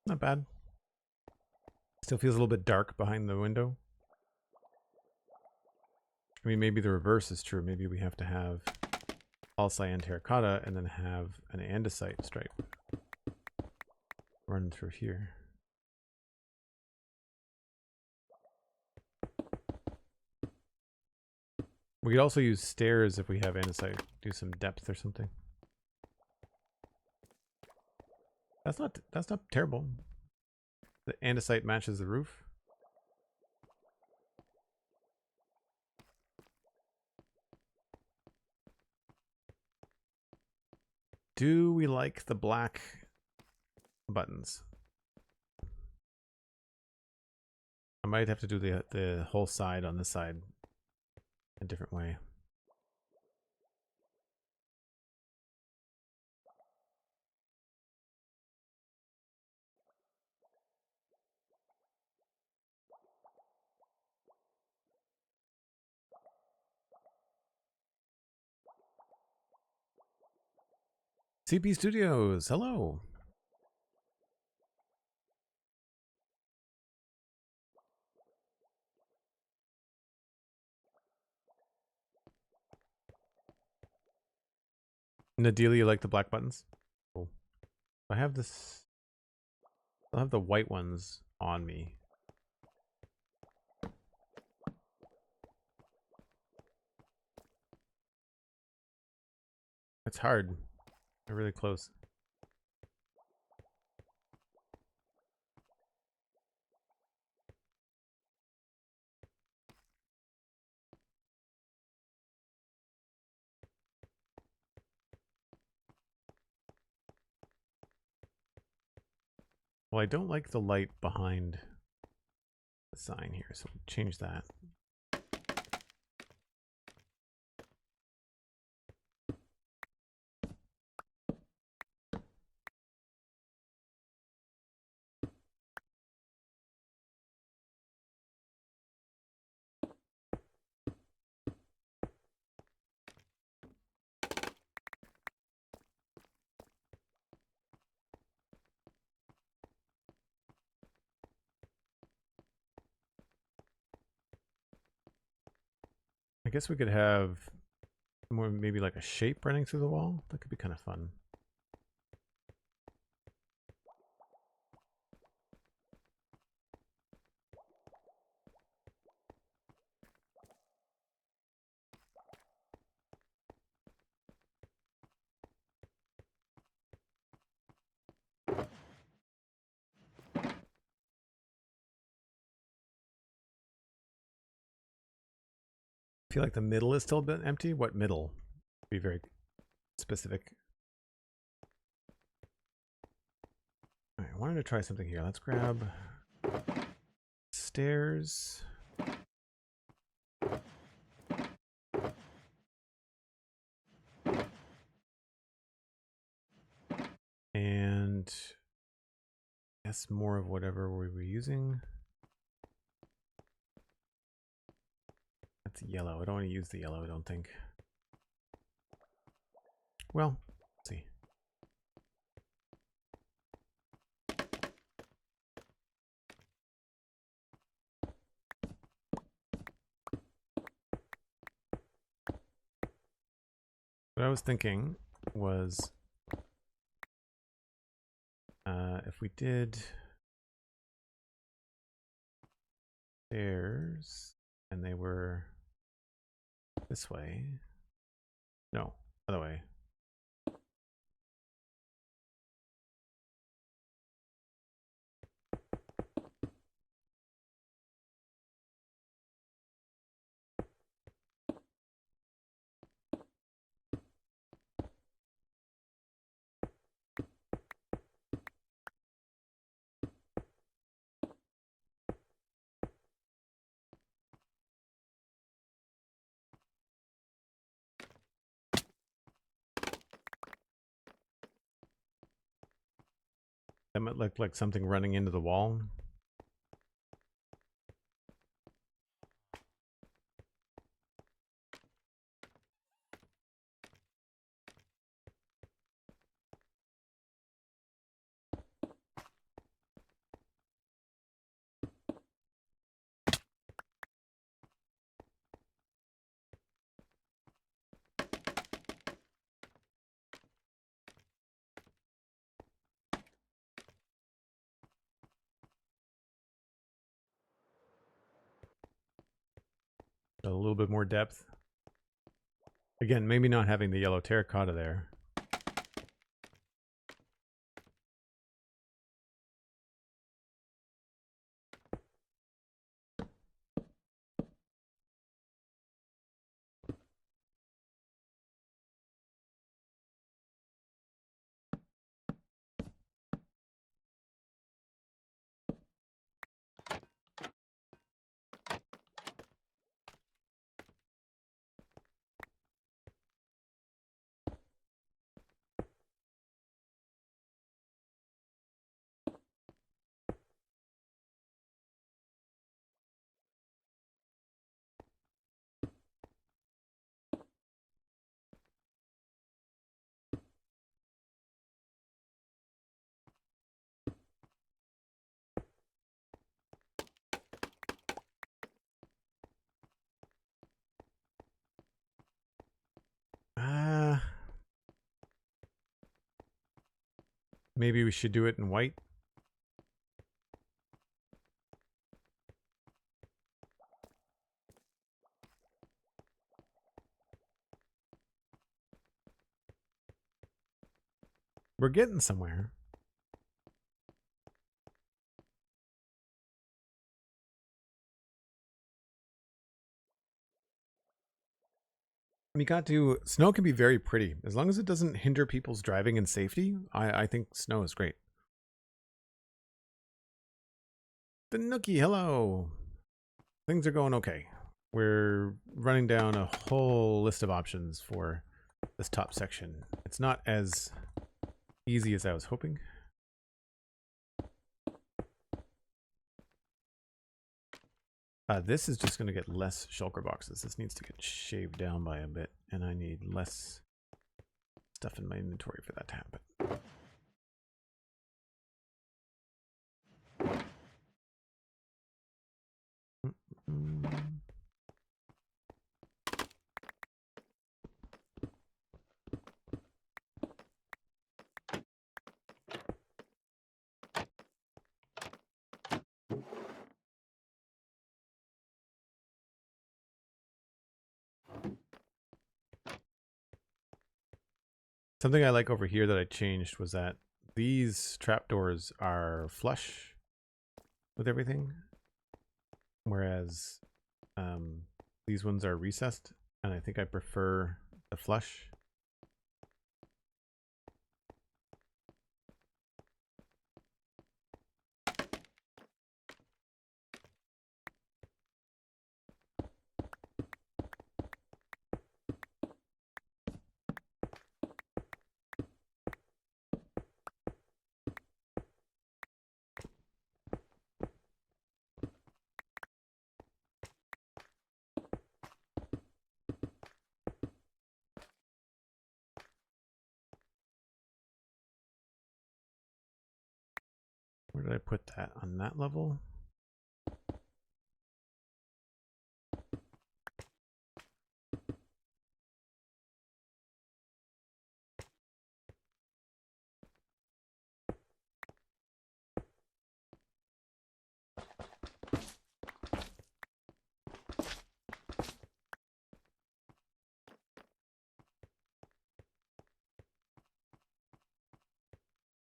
Not bad. Still feels a little bit dark behind the window. I mean, maybe the reverse is true. Maybe we have to have all cyan terracotta and then have an andesite stripe run through here. We could also use stairs if we have andesite. Do some depth or something. That's not terrible. The andesite matches the roof. Do we like the black buttons? I might have to do the whole side on this side a different way. CP Studios, hello. Nadelia, you like the black buttons? Cool. I have this. I'll have the white ones on me. It's hard. They're really close. Well, I don't like the light behind the sign here, so we'll change that. I guess we could have more, maybe like a shape running through the wall. That could be kind of fun. I feel like the middle is still a bit empty. What middle? Be very specific. All right, I wanted to try something here. Let's grab stairs. and guess more of whatever we were using. That's yellow. I don't want to use the yellow, I don't think. Well, let's see. What I was thinking was if we did stairs and they were this way. No, other way. That might look like something running into the wall. A little bit more depth. Again, maybe not having the yellow terracotta there. Maybe we should do it in white. We're getting somewhere. Snow can be very pretty. As long as it doesn't hinder people's driving and safety, I think snow is great. The Nookie, hello. Things are going okay. We're running down a whole list of options for this top section. It's not as easy as I was hoping. This is just going to get less shulker boxes. This needs to get shaved down by a bit, and I need less stuff in my inventory for that to happen. Something I like over here that I changed was that these trapdoors are flush with everything, whereas these ones are recessed, and I think I prefer the flush. Where did I put that? On that level?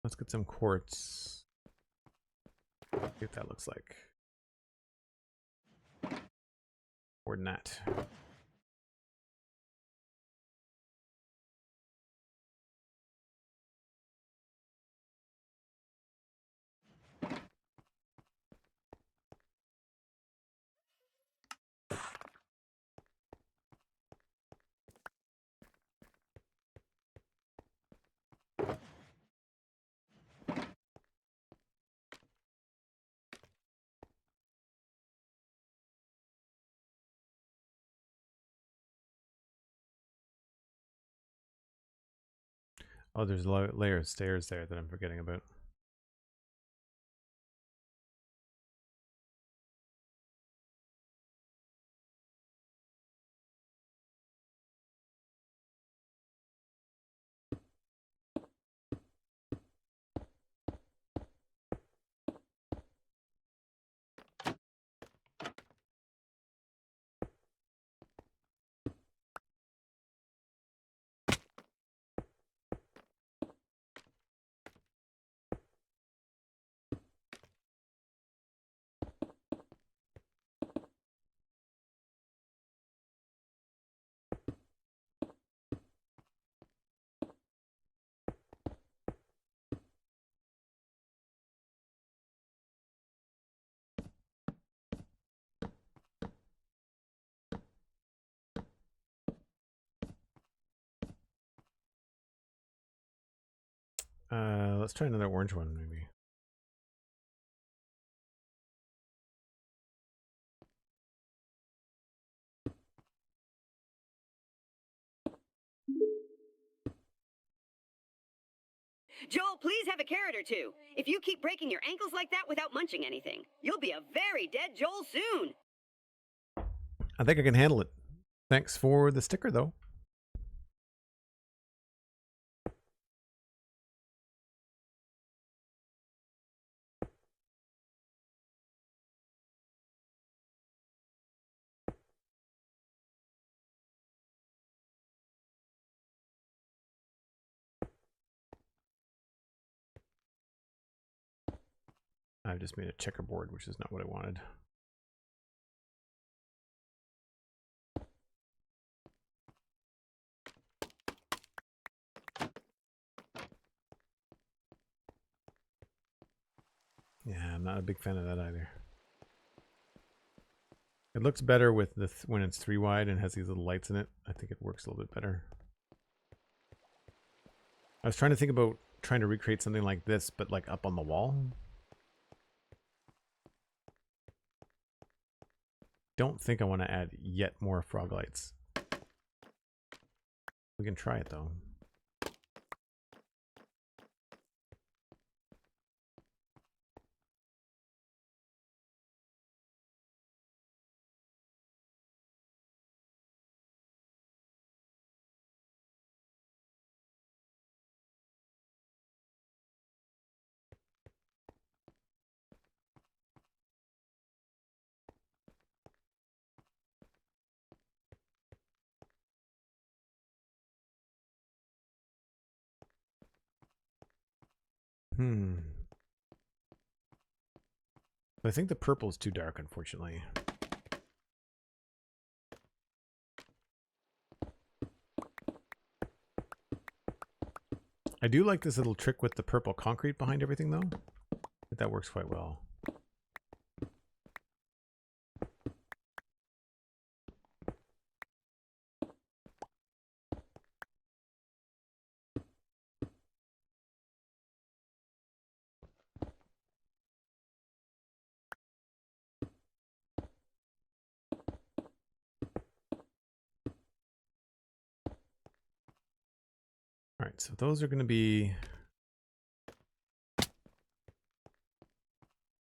Let's get some quartz. See what that looks like. Or not. Oh, there's a layer of stairs there that I'm forgetting about. Let's try another orange one, maybe. Joel, please have a carrot or two. If you keep breaking your ankles like that without munching anything, you'll be a very dead Joel soon. I think I can handle it. Thanks for the sticker, though. I've just made a checkerboard, which is not what I wanted. Yeah, I'm not a big fan of that either. It looks better with the when it's 3 wide and has these little lights in it. I think it works a little bit better. I was trying to think about trying to recreate something like this, but like up on the wall. Don't think I want to add yet more frog lights. We can try it though. I think the purple is too dark, unfortunately. I do like this little trick with the purple concrete behind everything, though. I think that works quite well. All right, so those are going to be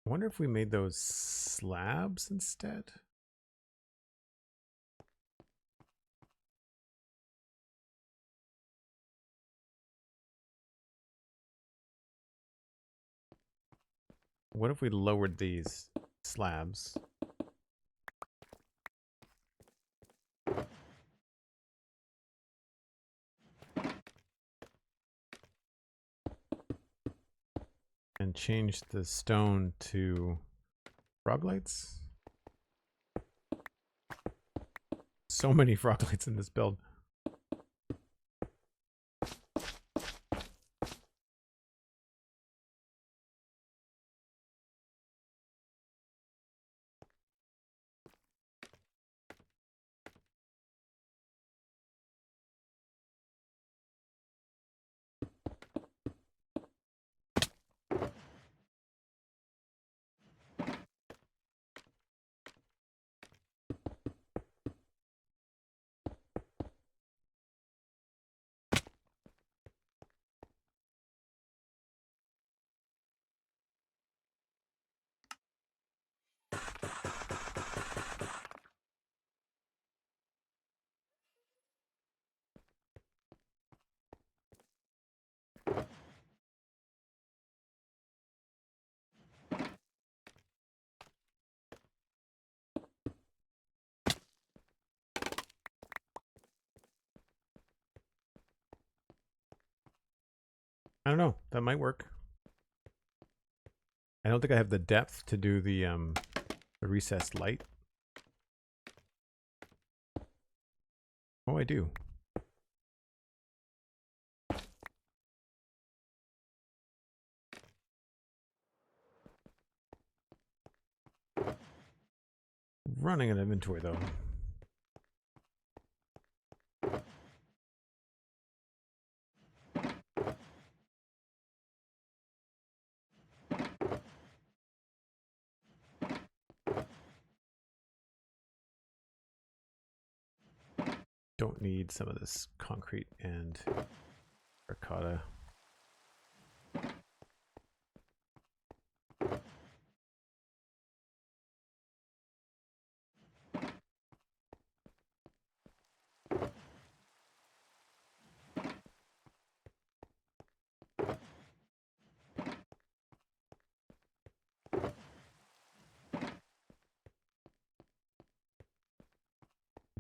I wonder if we made those slabs instead. What if we lowered these slabs? And changed the stone to frog lights? So many frog lights in this build. I don't know. That might work. I don't think I have the depth to do the recessed light. Oh, I do. Running an inventory though. Don't need some of this concrete and terracotta.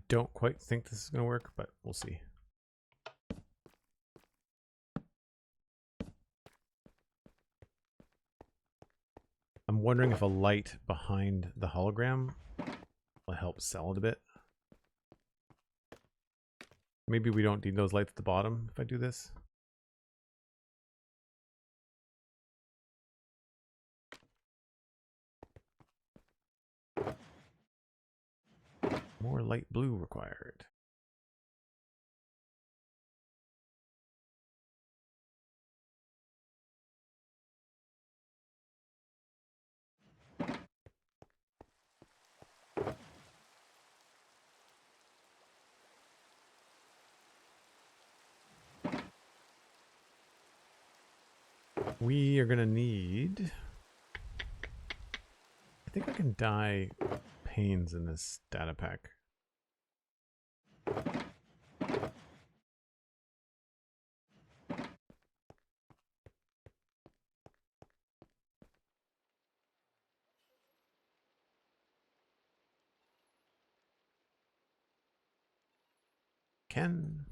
Don't quite think this is going to work, but we'll see. I'm wondering if a light behind the hologram will help sell it a bit. Maybe we don't need those lights at the bottom if I do this. More light blue required. We are going to need... I think I can dye panes in this data pack. Can...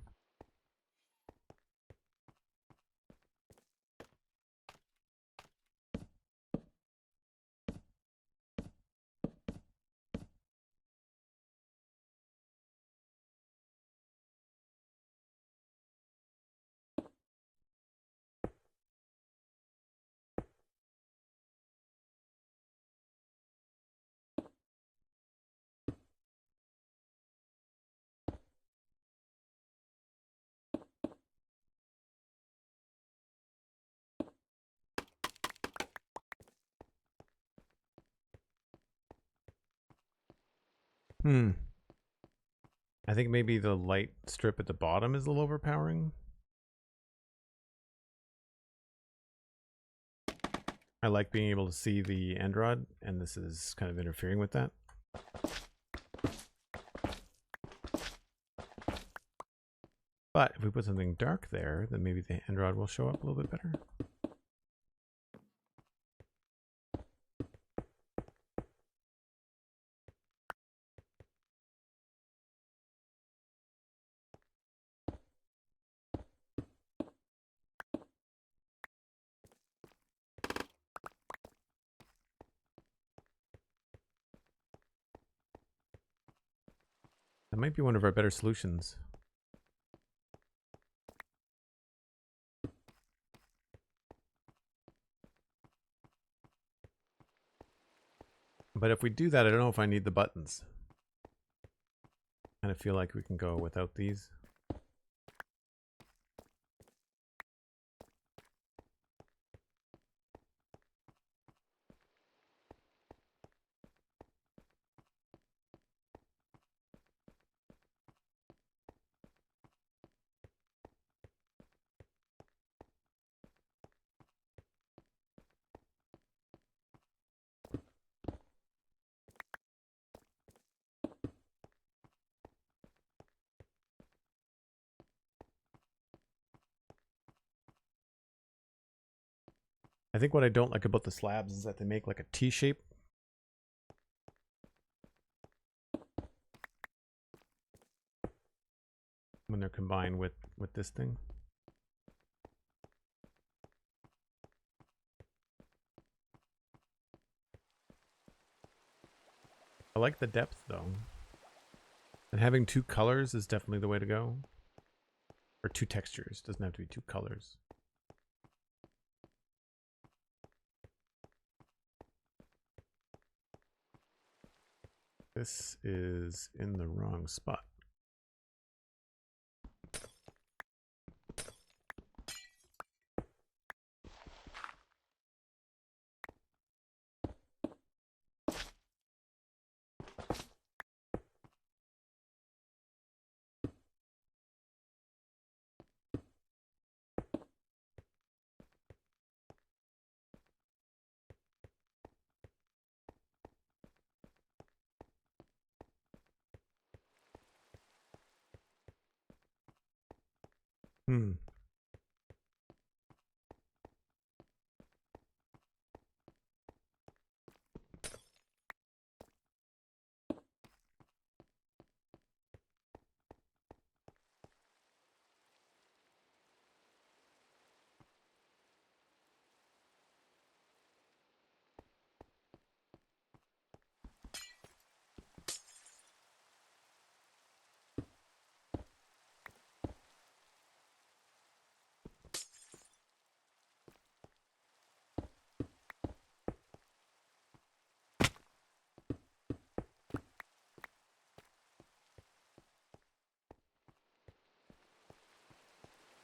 I think maybe the light strip at the bottom is a little overpowering. I like being able to see the end rod, and this is kind of interfering with that. But if we put something dark there, then maybe the end rod will show up a little bit better. That might be one of our better solutions. But if we do that, I don't know if I need the buttons. I kind of feel like we can go without these. I think what I don't like about the slabs is that they make like a T shape. When they're combined with this thing. I like the depth though. And having two colors is definitely the way to go. Or two textures, doesn't have to be two colors. This is in the wrong spot.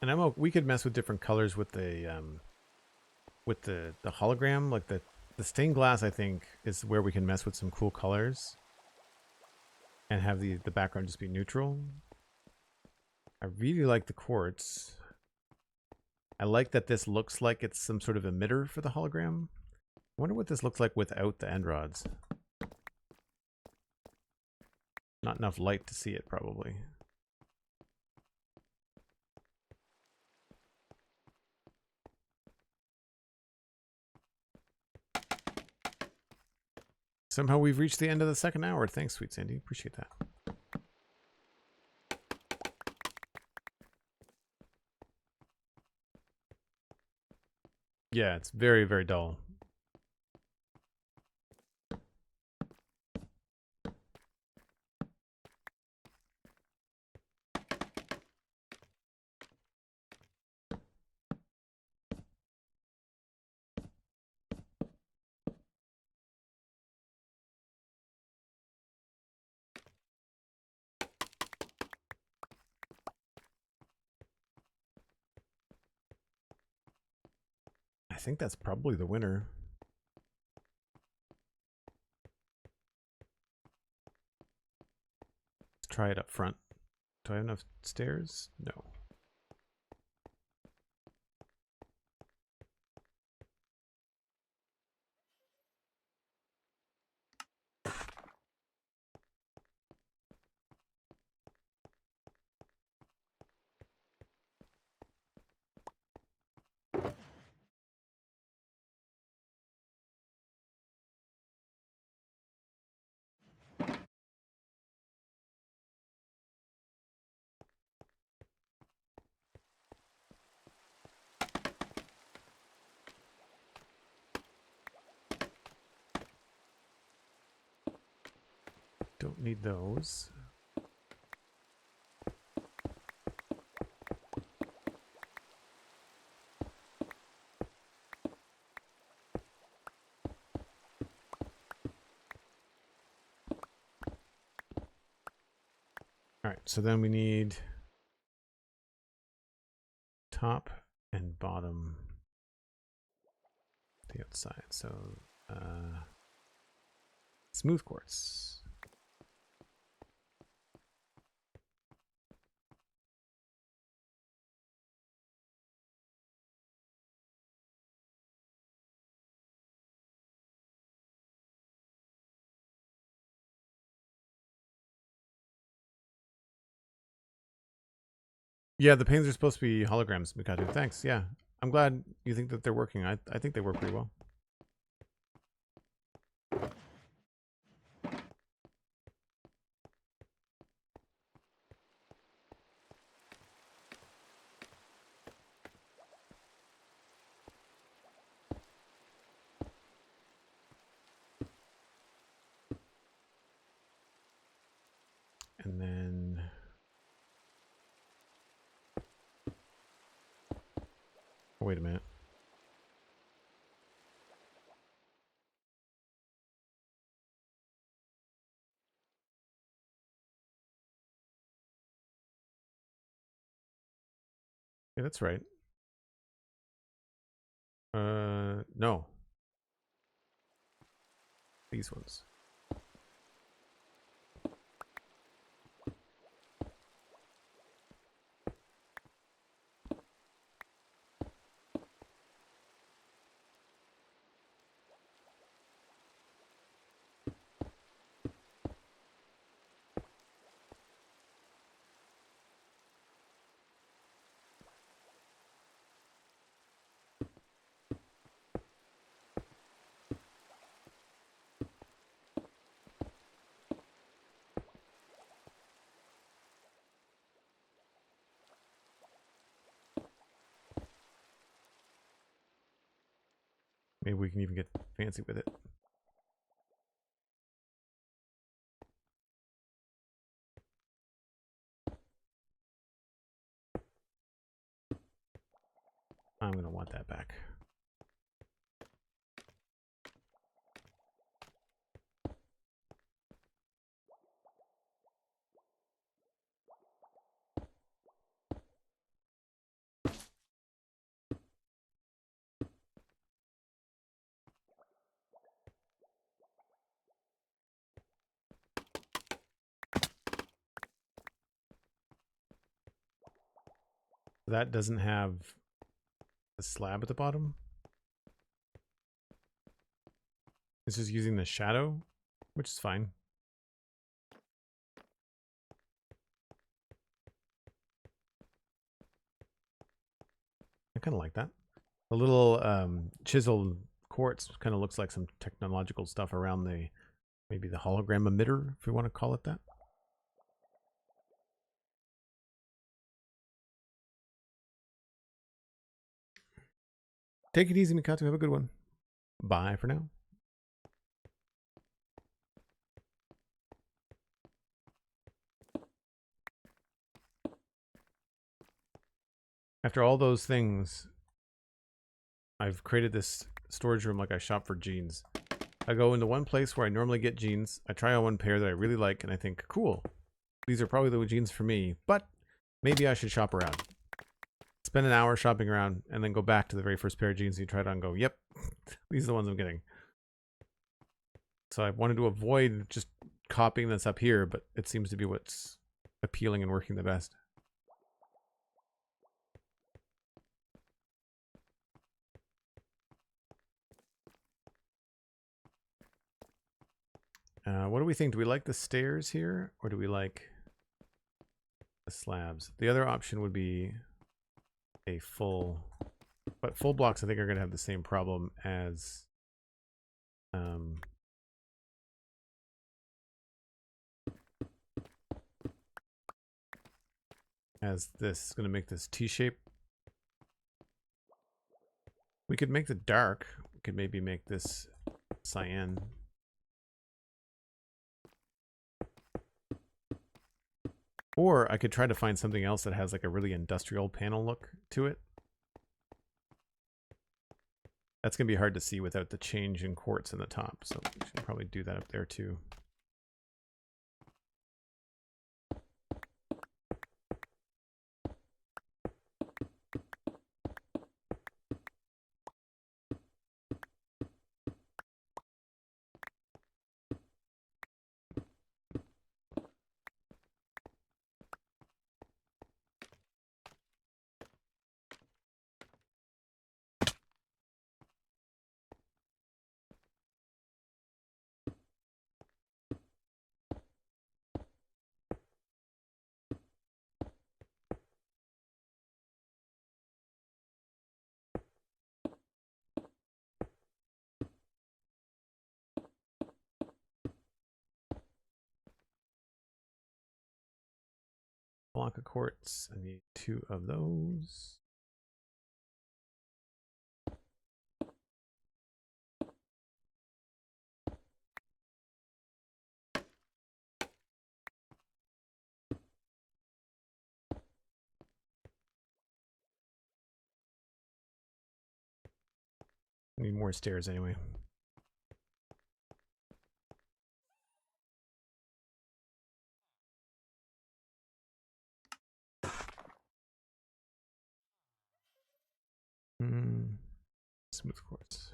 And we could mess with different colors with the hologram, like the stained glass. I think is where we can mess with some cool colors, and have the background just be neutral. I really like the quartz. I like that this looks like it's some sort of emitter for the hologram. I wonder what this looks like without the end rods. Not enough light to see it, probably. Somehow we've reached the end of the second hour. Thanks, SweetSandi. Appreciate that. Yeah, it's very, very dull. I think that's probably the winner. Let's try it up front. Do I have enough stairs? No. Don't need those. All right, so then we need top and bottom, the outside. So smooth quartz. Yeah, the panes are supposed to be holograms, Mikatu. Thanks. Yeah, I'm glad you think that they're working. I think they work pretty well. And then oh, wait a minute. Yeah, that's right. No. These ones. Maybe we can even get fancy with it. I'm going to want that back. That doesn't have a slab at the bottom. It's just using the shadow, which is fine. I kind of like that. The little chiseled quartz kind of looks like some technological stuff around the, maybe the hologram emitter, if we want to call it that. Take it easy, Mikatu. Have a good one. Bye for now. After all those things, I've created this storage room like I shop for jeans. I go into one place where I normally get jeans. I try on one pair that I really like, and I think, cool, these are probably the jeans for me, but maybe I should shop around. Spend an hour shopping around, and then go back to the very first pair of jeans you tried on and go, yep, these are the ones I'm getting. So I wanted to avoid just copying this up here, but it seems to be what's appealing and working the best. What do we think? Do we like the stairs here, or do we like the slabs? The other option would be a full, but full blocks I think are going to have the same problem as this. Is going to make this T-shape. We could make the dark. We could maybe make this cyan. Or I could try to find something else that has like a really industrial panel look to it. That's going to be hard to see without the change in quartz in the top. So we should probably do that up there too. Block of quartz. I need 2 of those. I need more stairs anyway. Smooth quartz.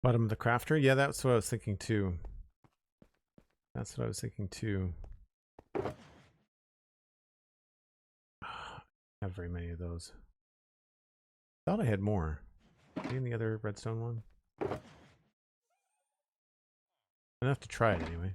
Bottom of the crafter? Yeah, that's what I was thinking too. That's what I was thinking too. I have very many of those. Thought I had more. Maybe in the other redstone one? I'll have to try it anyway.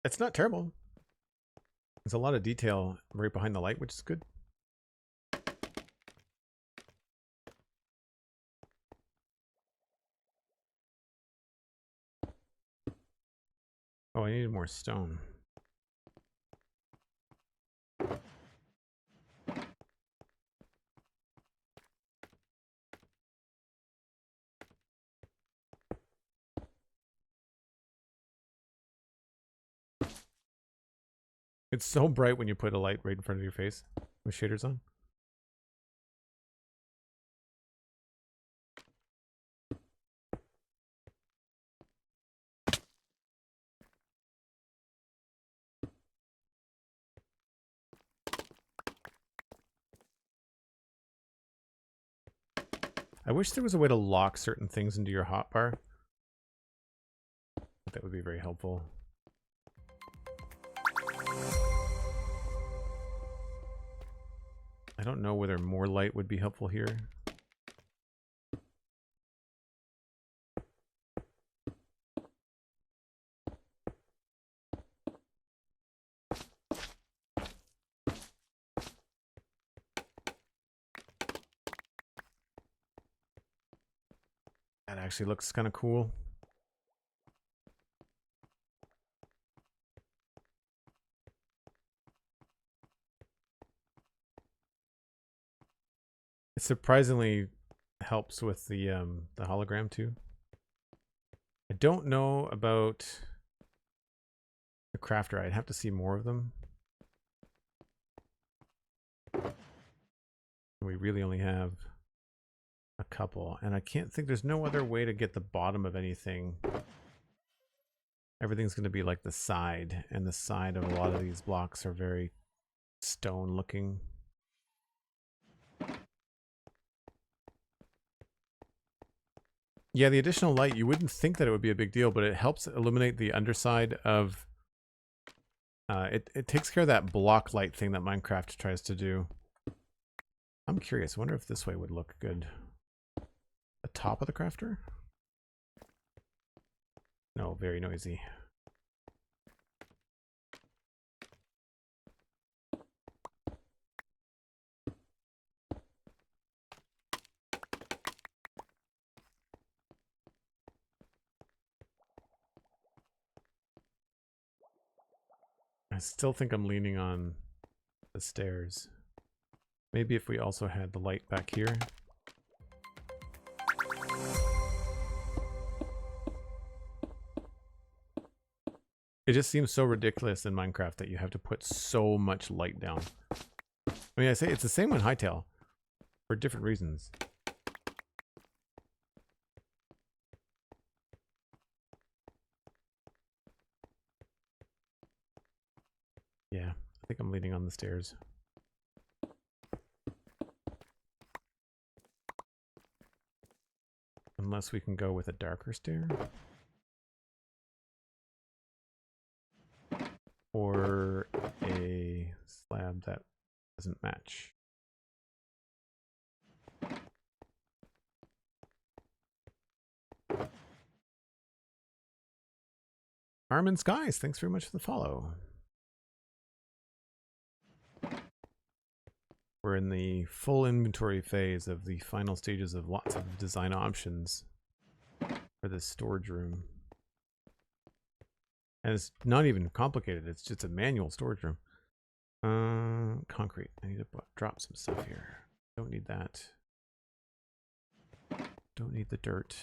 It's not terrible. There's a lot of detail right behind the light, which is good. Oh, I needed more stone. It's so bright when you put a light right in front of your face with shaders on. I wish there was a way to lock certain things into your hotbar. That would be very helpful. I don't know whether more light would be helpful here. That actually looks kind of cool. It surprisingly helps with the hologram too. I don't know about the crafter. I'd have to see more of them. We really only have a couple, and I can't think, there's no other way to get the bottom of anything. Everything's going to be like the side, and the side of a lot of these blocks are very stone looking. Yeah, the additional light, you wouldn't think that it would be a big deal, but it helps illuminate the underside of... It takes care of that block light thing that Minecraft tries to do. I'm curious, I wonder if this way would look good. The top of the crafter? No, very noisy. I still think I'm leaning on the stairs. Maybe if we also had the light back here. It just seems so ridiculous in Minecraft that you have to put so much light down. I mean, I say it's the same on Hightail for different reasons. Yeah, I think I'm leaning on the stairs. Unless we can go with a darker stair. Or a slab that doesn't match. Armin Skies, thanks very much for the follow. We're in the full inventory phase of the final stages of lots of design options for this storage room. And it's not even complicated, it's just a manual storage room. Concrete. I need to drop some stuff here. Don't need that. Don't need the dirt.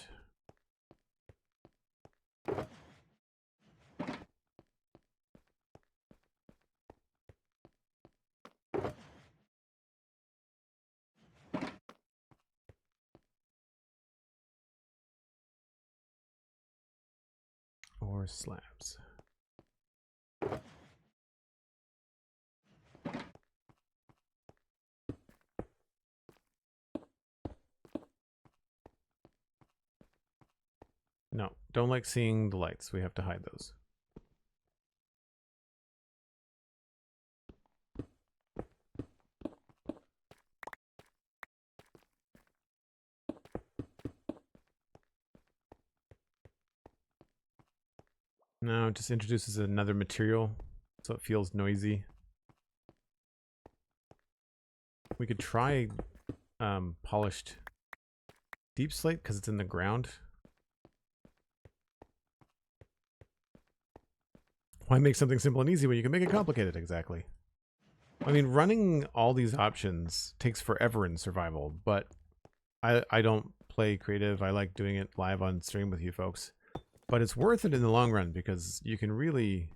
Or slabs. No, don't like seeing the lights. We have to hide those. No, it just introduces another material, so it feels noisy. We could try polished deep slate because it's in the ground. Why make something simple and easy when you can make it complicated? Exactly. I mean, running all these options takes forever in survival, but I don't play creative. I like doing it live on stream with you folks. But it's worth it in the long run because you can really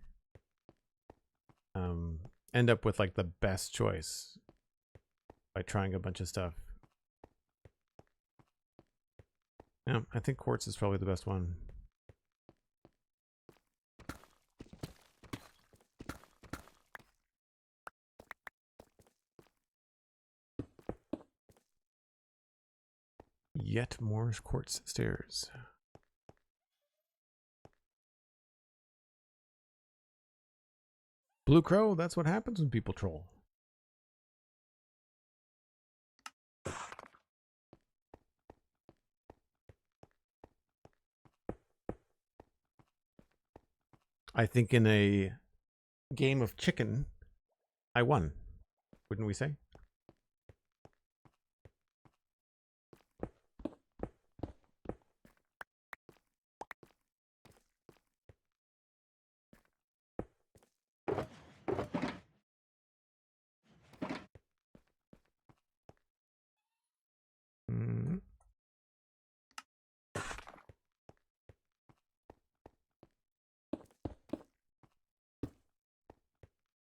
end up with like the best choice by trying a bunch of stuff. Yeah, I think quartz is probably the best one. Yet more quartz stairs. Blue Crow, that's what happens when people troll. I think in a game of chicken, I won. Wouldn't we say?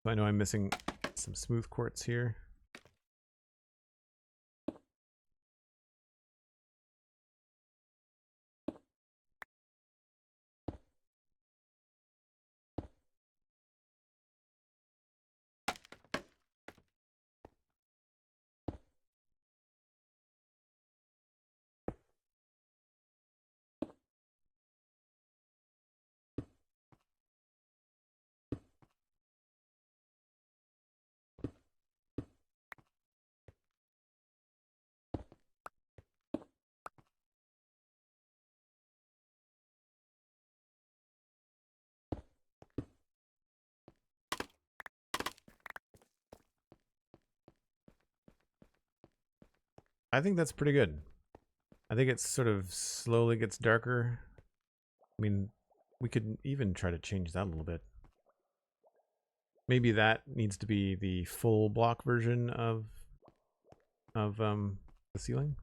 I know I'm missing some smooth quartz here. I think that's pretty good. I think it sort of slowly gets darker. I mean, we could even try to change that a little bit. Maybe that needs to be the full block version of the ceiling.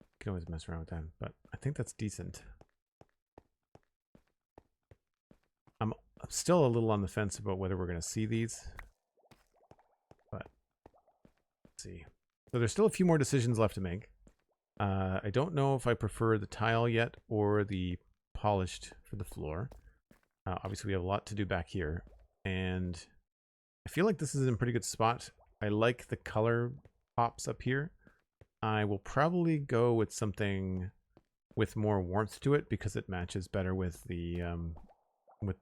You can always mess around with that, but I think that's decent. I'm still a little on the fence about whether we're going to see these, but let's see. So there's still a few more decisions left to make. I don't know if I prefer the tile yet or the polished for the floor. Obviously, we have a lot to do back here, and I feel like this is in a pretty good spot. I like the color pops up here. I will probably go with something with more warmth to it because it matches better with the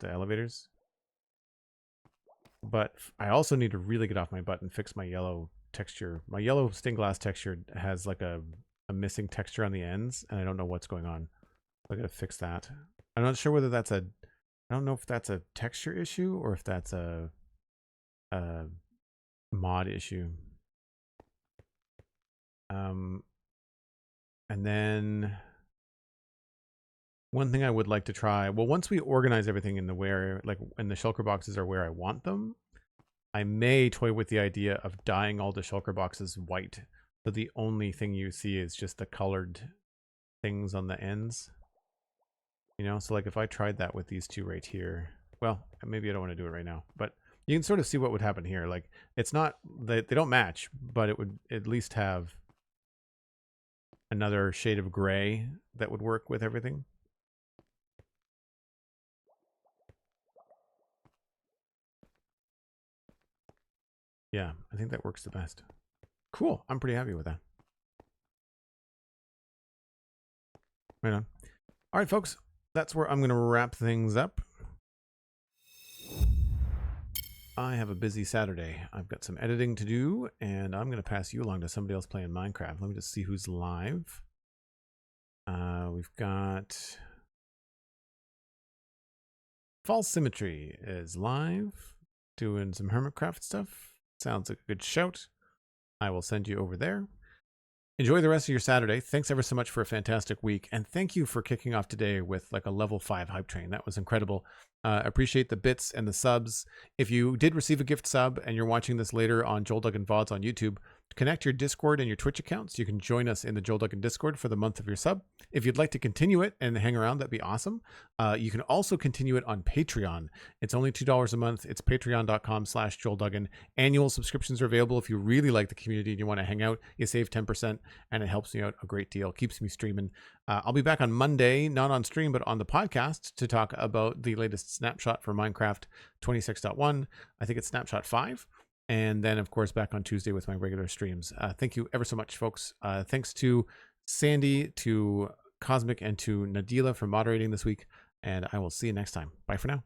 elevators. But I also need to really get off my butt and fix my yellow texture. My yellow stained glass texture has like a missing texture on the ends, and I don't know what's going on. I gotta fix that. I'm not sure whether that's I don't know if that's a texture issue or if that's a mod issue. And then one thing I would like to try, well, once we organize everything in the where, like, and the shulker boxes are where I want them, I may toy with the idea of dyeing all the shulker boxes white. So the only thing you see is just the colored things on the ends. You know, so like if I tried that with these two right here, well, maybe I don't want to do it right now, but you can sort of see what would happen here. Like, it's not, they don't match, but it would at least have another shade of gray that would work with everything. Yeah, I think that works the best. Cool. I'm pretty happy with that. Right on. All right, folks. That's where I'm going to wrap things up. I have a busy Saturday. I've got some editing to do, and I'm going to pass you along to somebody else playing Minecraft. Let me just see who's live. We've got False Symmetry is live, doing some Hermitcraft stuff. Sounds like a good shout. I will send you over there. Enjoy the rest of your Saturday. Thanks ever so much for a fantastic week. And thank you for kicking off today with like a level 5 hype train. That was incredible. Appreciate the bits and the subs. If you did receive a gift sub and you're watching this later on Joel Duggan VODs on YouTube, connect your Discord and your Twitch accounts. You can join us in the Joel Duggan Discord for the month of your sub. If you'd like to continue it and hang around, that'd be awesome. You can also continue it on Patreon. It's only $2 a month. It's patreon.com/JoelDuggan. Annual subscriptions are available. If you really like the community and you want to hang out, you save 10% and it helps me out a great deal. Keeps me streaming. I'll be back on Monday, not on stream, but on the podcast to talk about the latest snapshot for Minecraft 26.1. I think it's snapshot 5. And then, of course, back on Tuesday with my regular streams. Thank you ever so much, folks. Thanks to Sandy, to Cosmic, and to Nadila for moderating this week. And I will see you next time. Bye for now.